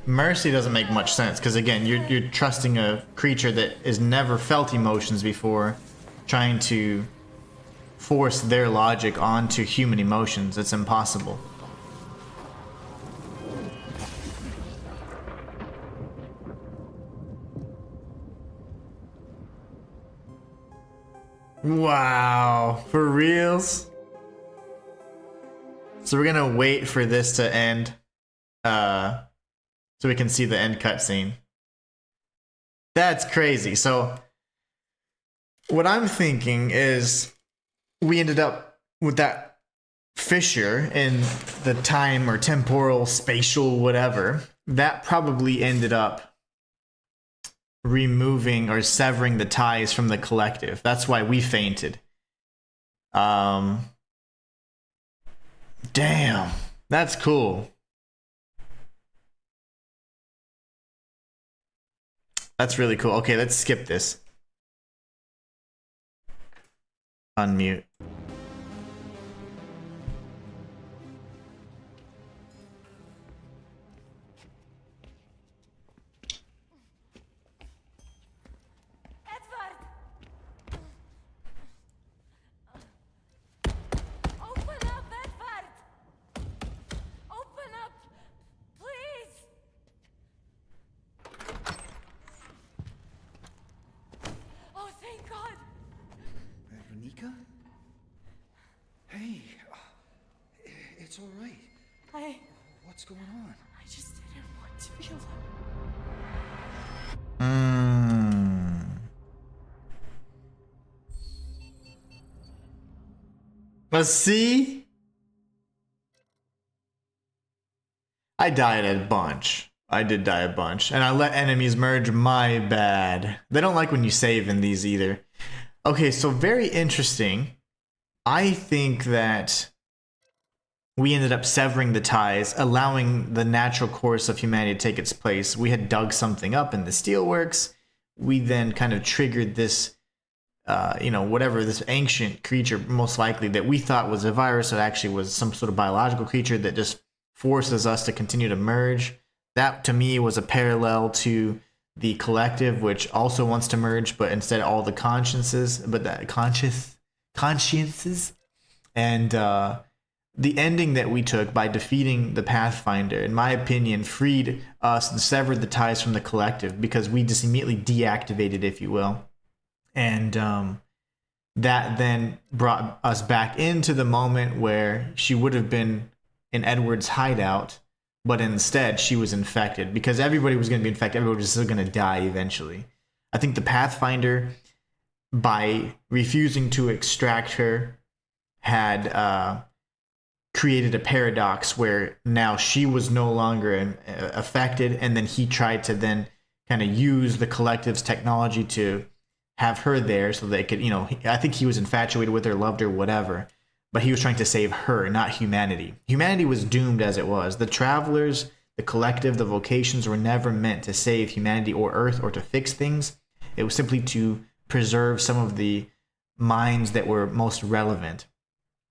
Mercy doesn't make much sense because again, you're trusting a creature that has never felt emotions before, trying to force their logic onto human emotions. It's impossible. Wow, for reals? So we're gonna wait for this to end, so we can see the end cutscene. That's crazy. So what I'm thinking is we ended up with that fissure in the time or temporal, spatial, whatever. That probably ended up removing or severing the ties from the collective. That's why we fainted. Damn, that's cool. That's really cool. Okay, let's skip this. Unmute. Edward! Open up, Edward! Open up, please! Oh, thank God! Veronica? Hey, it's all right. What's going on? I just didn't want to be alone. Let's see. I died a bunch. I did die a bunch. And I let enemies merge. My bad. They don't like when you save in these either. Okay, so very interesting. I think that we ended up severing the ties, allowing the natural course of humanity to take its place. We had dug something up in the steelworks. We then kind of triggered this, whatever, this ancient creature, most likely, that we thought was a virus, that actually was some sort of biological creature that just forces us to continue to merge. That, to me, was a parallel to the collective, which also wants to merge, but instead all the consciences, consciences. And the ending that we took by defeating the Pathfinder, in my opinion, freed us and severed the ties from the collective, because we just immediately deactivated, if you will. And that then brought us back into the moment where she would have been in Edward's hideout, but instead she was infected, because everybody was going to be infected. Everybody was still going to die eventually. I think the Pathfinder, by refusing to extract her, had created a paradox where now she was no longer affected, and then he tried to then kind of use the collective's technology to have her there so they could, I think he was infatuated with her, loved her, whatever, but he was trying to save her, not humanity. Humanity was doomed as it was. The travelers, the collective, the vocations were never meant to save humanity or Earth or to fix things. It was simply to preserve some of the minds that were most relevant.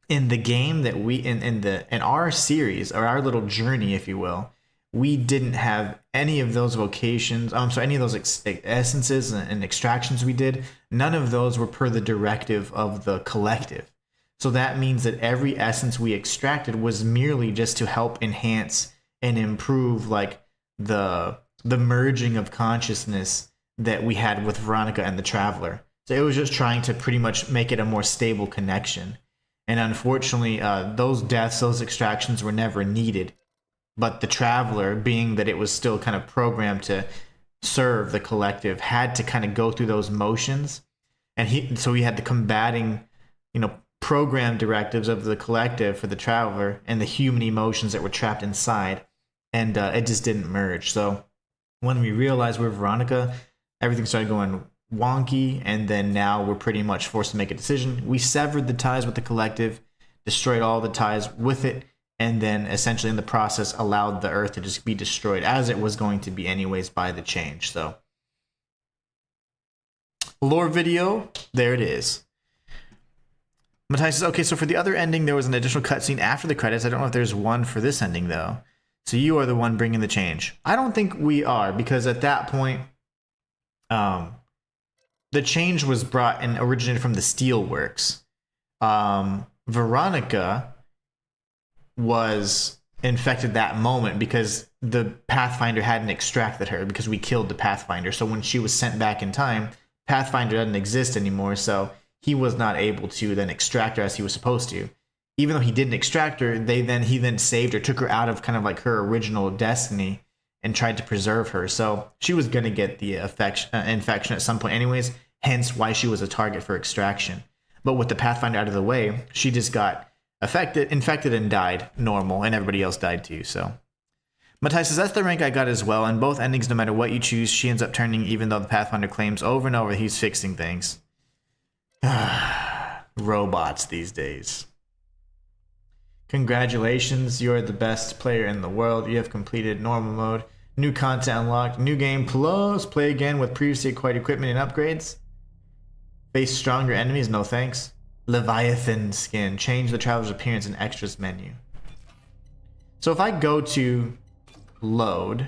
In the game that we in our series, or our little journey, if you will, we didn't have any of those vocations. Any of those essences and extractions we did. None of those were per the directive of the collective. So that means that every essence we extracted was merely just to help enhance and improve, like, the merging of consciousness that we had with Veronica and the Traveler. So it was just trying to pretty much make it a more stable connection. And unfortunately, those deaths, those extractions were never needed. But the Traveler, being that it was still kind of programmed to serve the collective, had to kind of go through those motions. And so he had the combating, program directives of the collective for the Traveler and the human emotions that were trapped inside. And it just didn't merge. So when we realized we're Veronica, everything started going wonky, and then now we're pretty much forced to make a decision. We severed the ties with the collective, destroyed all the ties with it, and then essentially in the process allowed the Earth to just be destroyed, as it was going to be anyways by the change. So lore video, there it is. Matthias says, okay, so for the other ending, there was an additional cutscene after the credits. I don't know if there's one for this ending, though. So you are the one bringing the change. I don't think we are, because at that point, the change was brought and originated from the Steelworks. Veronica was infected that moment because the Pathfinder hadn't extracted her, because we killed the Pathfinder. So when she was sent back in time, Pathfinder doesn't exist anymore, so he was not able to then extract her as he was supposed to. Even though he didn't extract her, he then saved her, took her out of kind of like her original destiny and tried to preserve her. So she was going to get the infection at some point anyways, hence why she was a target for extraction. But with the Pathfinder out of the way, she just got infected and died normal, and everybody else died too. So Matai says, that's the rank I got as well. In both endings, no matter what you choose, she ends up turning, even though the Pathfinder claims over and over he's fixing things. Robots these days. Congratulations, you're the best player in the world. You have completed normal mode. New content unlocked. New game plus. Play again with previously acquired equipment and upgrades. Face stronger enemies, no thanks. Leviathan skin. Change the traveler's appearance in extras menu. So if I go to load,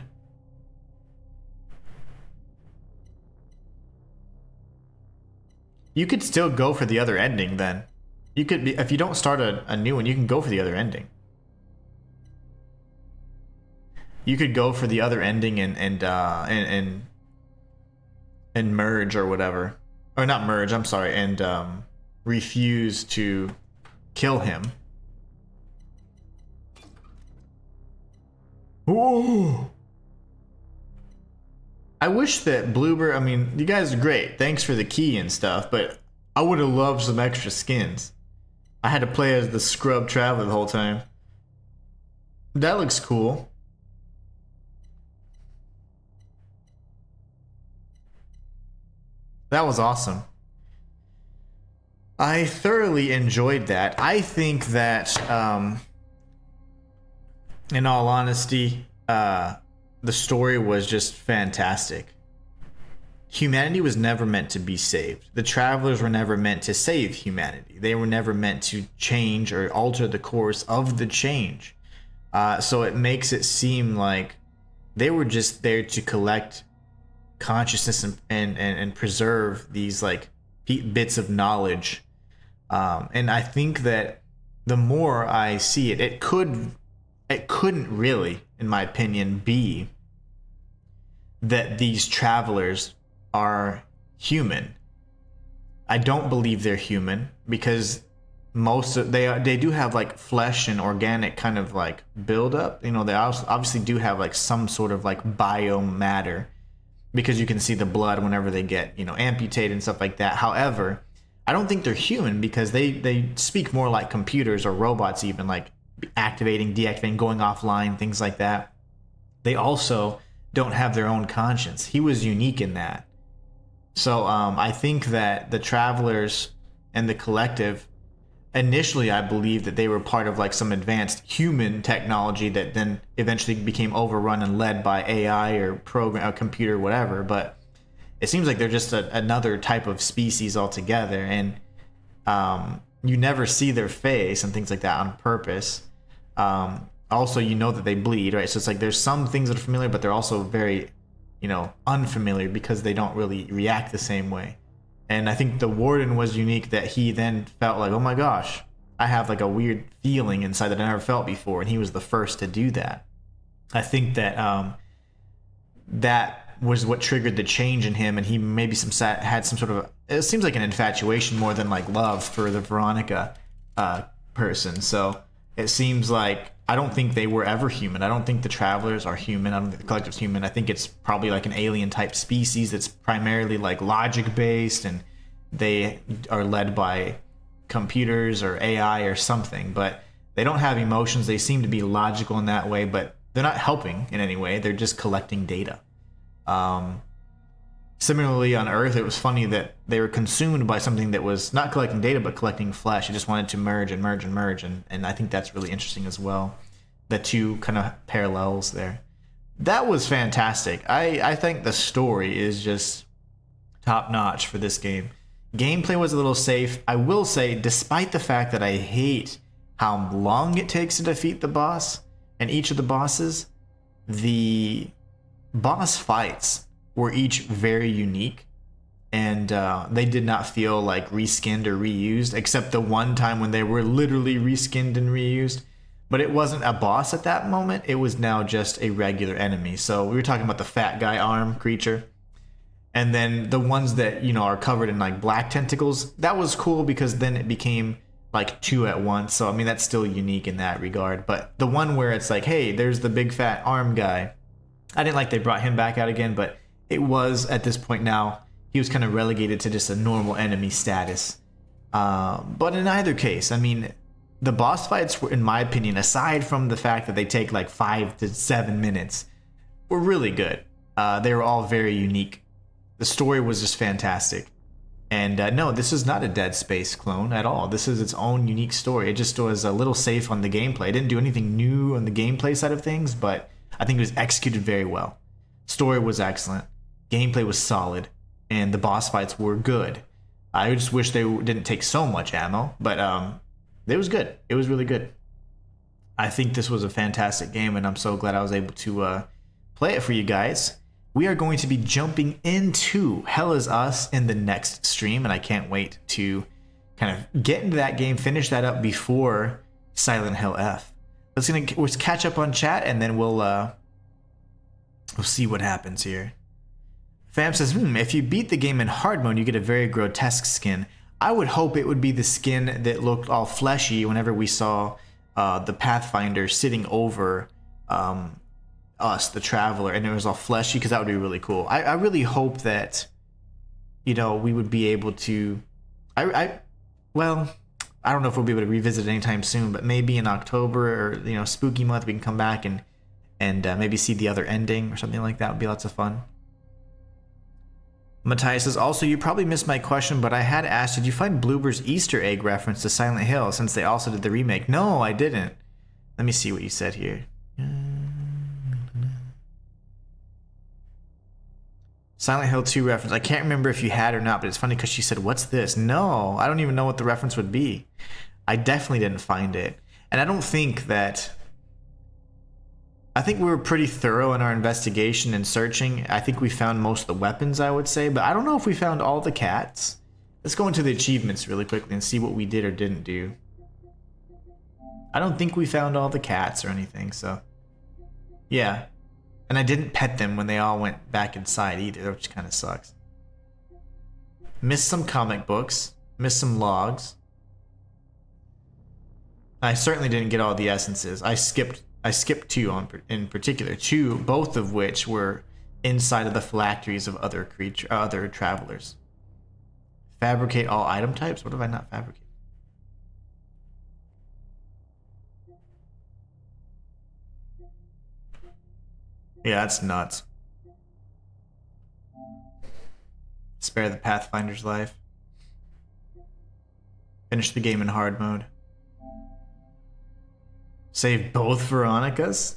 you could still go for the other ending then. You could be, if you don't start a new one, you can go for the other ending. You could go for the other ending and merge or whatever. Or not merge, I'm sorry, and refuse to kill him. Ooh. I wish that Bloober, I mean, you guys are great. Thanks for the key and stuff, but I would have loved some extra skins. I had to play as the scrub traveler the whole time. That looks cool. That was awesome. I thoroughly enjoyed that. I think that, in all honesty, the story was just fantastic. Humanity was never meant to be saved. The travelers were never meant to save humanity. They were never meant to change or alter the course of the change. So it makes it seem like they were just there to collect consciousness and preserve these like bits of knowledge. And I think that the more I see it, it couldn't really, in my opinion, be that these travelers are human. I don't believe they're human, because they do have like flesh and organic kind of like buildup. You know, they obviously do have like some sort of like biomatter, because you can see the blood whenever they get, you know, amputated and stuff like that. However, I don't think they're human, because they speak more like computers or robots, even like activating, deactivating, going offline, things like that. They also don't have their own conscience. He was unique in that. So I think that the travelers and the collective, initially I believe that they were part of like some advanced human technology that then eventually became overrun and led by AI or program, or computer, whatever. But it seems like they're just another type of species altogether, and you never see their face and things like that on purpose. Also, you know that they bleed, right? So it's like there's some things that are familiar, but they're also very, you know, unfamiliar, because they don't really react the same way. And I think the Warden was unique, that he then felt like, oh my gosh, I have like a weird feeling inside that I never felt before, and he was the first to do that. I think that that was what triggered the change in him, and he maybe had some sort of, it seems like an infatuation more than like love for the Veronica person. So it seems like, I don't think they were ever human. I don't think the travelers are human. I don't think the collective's human. I think it's probably like an alien type species that's primarily like logic based, and they are led by computers or AI or something, but they don't have emotions. They seem to be logical in that way, but they're not helping in any way. They're just collecting data. Similarly, on Earth, it was funny that they were consumed by something that was not collecting data, but collecting flesh. It just wanted to merge and merge and merge. And I think that's really interesting as well. The two kind of parallels there. That was fantastic. I think the story is just top notch for this game. Gameplay was a little safe. I will say, despite the fact that I hate how long it takes to defeat the boss, and each of the bosses, the boss fights were each very unique, and they did not feel like reskinned or reused, except the one time when they were literally reskinned and reused. But it wasn't a boss at that moment, it was now just a regular enemy. So we were talking about the fat guy arm creature. And then the ones that, you know, are covered in like black tentacles, that was cool because then it became like 2 at once. So I mean, that's still unique in that regard. But the one where it's like, hey, there's the big fat arm guy, I didn't like they brought him back out again, but it was at this point now, he was kind of relegated to just a normal enemy status. But in either case, I mean, the boss fights were, in my opinion, aside from the fact that they take like 5 to 7 minutes, were really good. They were all very unique. The story was just fantastic. And no, this is not a Dead Space clone at all. This is its own unique story. It just was a little safe on the gameplay. It didn't do anything new on the gameplay side of things, but I think it was executed very well. Story was excellent. Gameplay was solid. And the boss fights were good. I just wish they didn't take so much ammo, but it was good. It was really good. I think this was a fantastic game, and I'm so glad I was able to play it for you guys. We are going to be jumping into Hell Is Us in the next stream, and I can't wait to kind of get into that game, finish that up before Silent Hill F. Let's catch up on chat, and then we'll see what happens here. Fam says, if you beat the game in hard mode, you get a very grotesque skin. I would hope it would be the skin that looked all fleshy whenever we saw the Pathfinder sitting over us, the Traveler, and it was all fleshy, because that would be really cool. I really hope that, you know, we would be able to... well, I don't know if we'll be able to revisit it anytime soon, but maybe in October or, you know, spooky month, we can come back and maybe see the other ending or something like that. Would be lots of fun. Matthias says, also, you probably missed my question, but I had asked, did you find Bloober's Easter egg reference to Silent Hill since they also did the remake? No, I didn't. Let me see what you said here. Silent Hill 2 reference. I can't remember if you had or not, but it's funny because she said, what's this? No, I don't even know what the reference would be. I definitely didn't find it. And I don't think that... I think we were pretty thorough in our investigation and searching. I think we found most of the weapons, I would say, but I don't know if we found all the cats. Let's go into the achievements really quickly and see what we did or didn't do. I don't think we found all the cats or anything, so... yeah. And I didn't pet them when they all went back inside either, which kind of sucks. Missed some comic books. Missed some logs. I certainly didn't get all the essences. I skipped 2 in particular. 2, both of which were inside of the phylacteries of other travelers. Fabricate all item types? What have I not fabricated? Yeah, that's nuts. Spare the Pathfinder's life. Finish the game in hard mode. Save both Veronicas?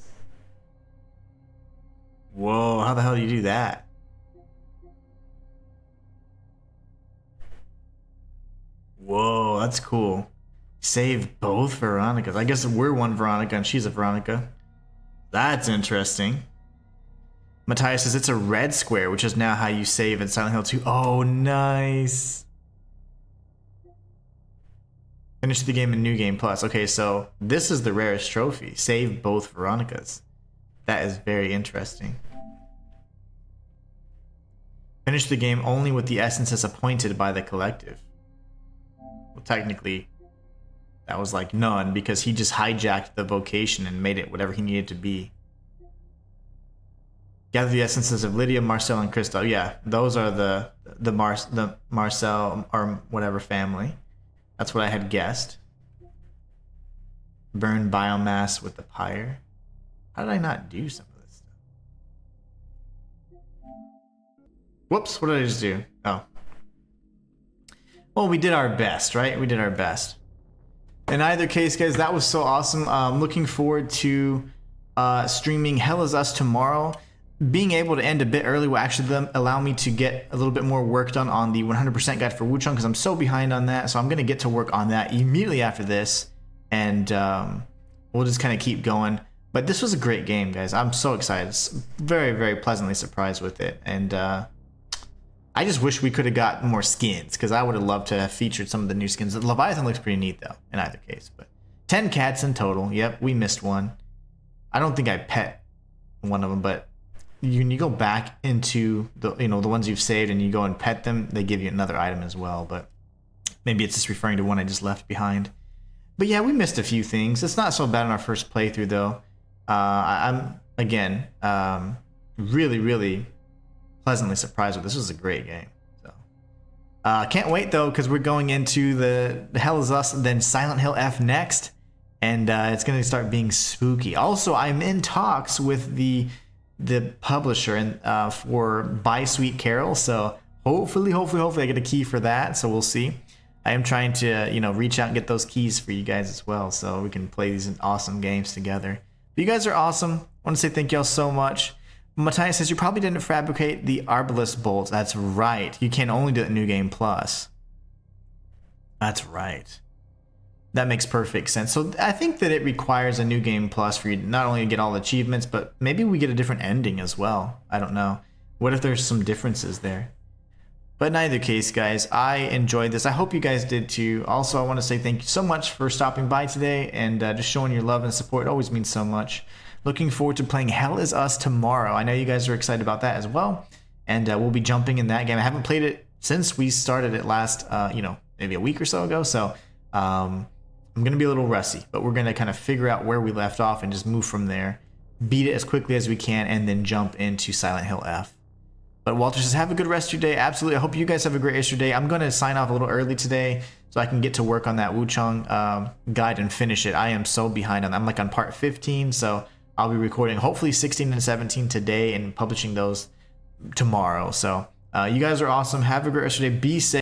Whoa, how the hell do you do that? Whoa, that's cool. Save both Veronicas. I guess we're one Veronica and she's a Veronica. That's interesting. Matthias says it's a red square, which is now how you save in Silent Hill 2. Oh, nice. Finish the game in New Game Plus. Okay, so this is the rarest trophy. Save both Veronicas. That is very interesting. Finish the game only with the essences appointed by the collective. Well, technically, that was like none, because he just hijacked the vocation and made it whatever he needed to be. Gather the essences of Lydia, Marcel, and Christoph. Yeah, those are the Marcel or whatever family. That's what I had guessed. Burn biomass with the pyre. How did I not do some of this stuff? Whoops, what did I just do? Oh. Well, we did our best, right? We did our best. In either case, guys, that was so awesome. Looking forward to streaming Hell Is Us tomorrow. Being able to end a bit early will actually allow me to get a little bit more work done on the 100% guide for Wuchang, because I'm so behind on that. So I'm going to get to work on that immediately after this, and we'll just kind of keep going. But this was a great game, guys. I'm so excited. Very, very pleasantly surprised with it. And I just wish we could have got more skins, because I would have loved to have featured some of the new skins. The Leviathan looks pretty neat, though, in either case. But 10 cats in total. Yep, we missed one. I don't think I pet one of them, but when you go back into the the ones you've saved and you go and pet them, they give you another item as well. But maybe it's just referring to one I just left behind. But yeah, we missed a few things. It's not so bad in our first playthrough, though. I'm again really, really pleasantly surprised with this. This is a great game. So can't wait though, because we're going into the Hell Is Us, then Silent Hill F next, and it's going to start being spooky. Also, I'm in talks with the publisher and for Buy Sweet Carol, so hopefully I get a key for that. So we'll see. I am trying to reach out and get those keys for you guys as well, so we can play these awesome games together. But you guys are awesome. I want to say thank y'all so much. Matthias says you probably didn't fabricate the Arbalest bolts. That's right. You can only do it in New Game Plus. That's right. That makes perfect sense. So I think that it requires a New Game Plus for you not only to get all the achievements, but maybe we get a different ending as well. I don't know. What if there's some differences there? But in either case, guys, I enjoyed this. I hope you guys did too. Also, I want to say thank you so much for stopping by today and just showing your love and support. It always means so much. Looking forward to playing Hell Is Us tomorrow. I know you guys are excited about that as well. And we'll be jumping in that game. I haven't played it since we started it last, maybe a week or so ago. So I'm going to be a little rusty. But we're going to kind of figure out where we left off and just move from there. Beat it as quickly as we can and then jump into Silent Hill F. But Walter says, have a good rest of your day. Absolutely. I hope you guys have a great rest of your day. I'm going to sign off a little early today so I can get to work on that Wuchang guide and finish it. I am so behind on that. I'm like on part 15, so I'll be recording hopefully 16 and 17 today and publishing those tomorrow. So you guys are awesome. Have a great rest of your day. Be safe.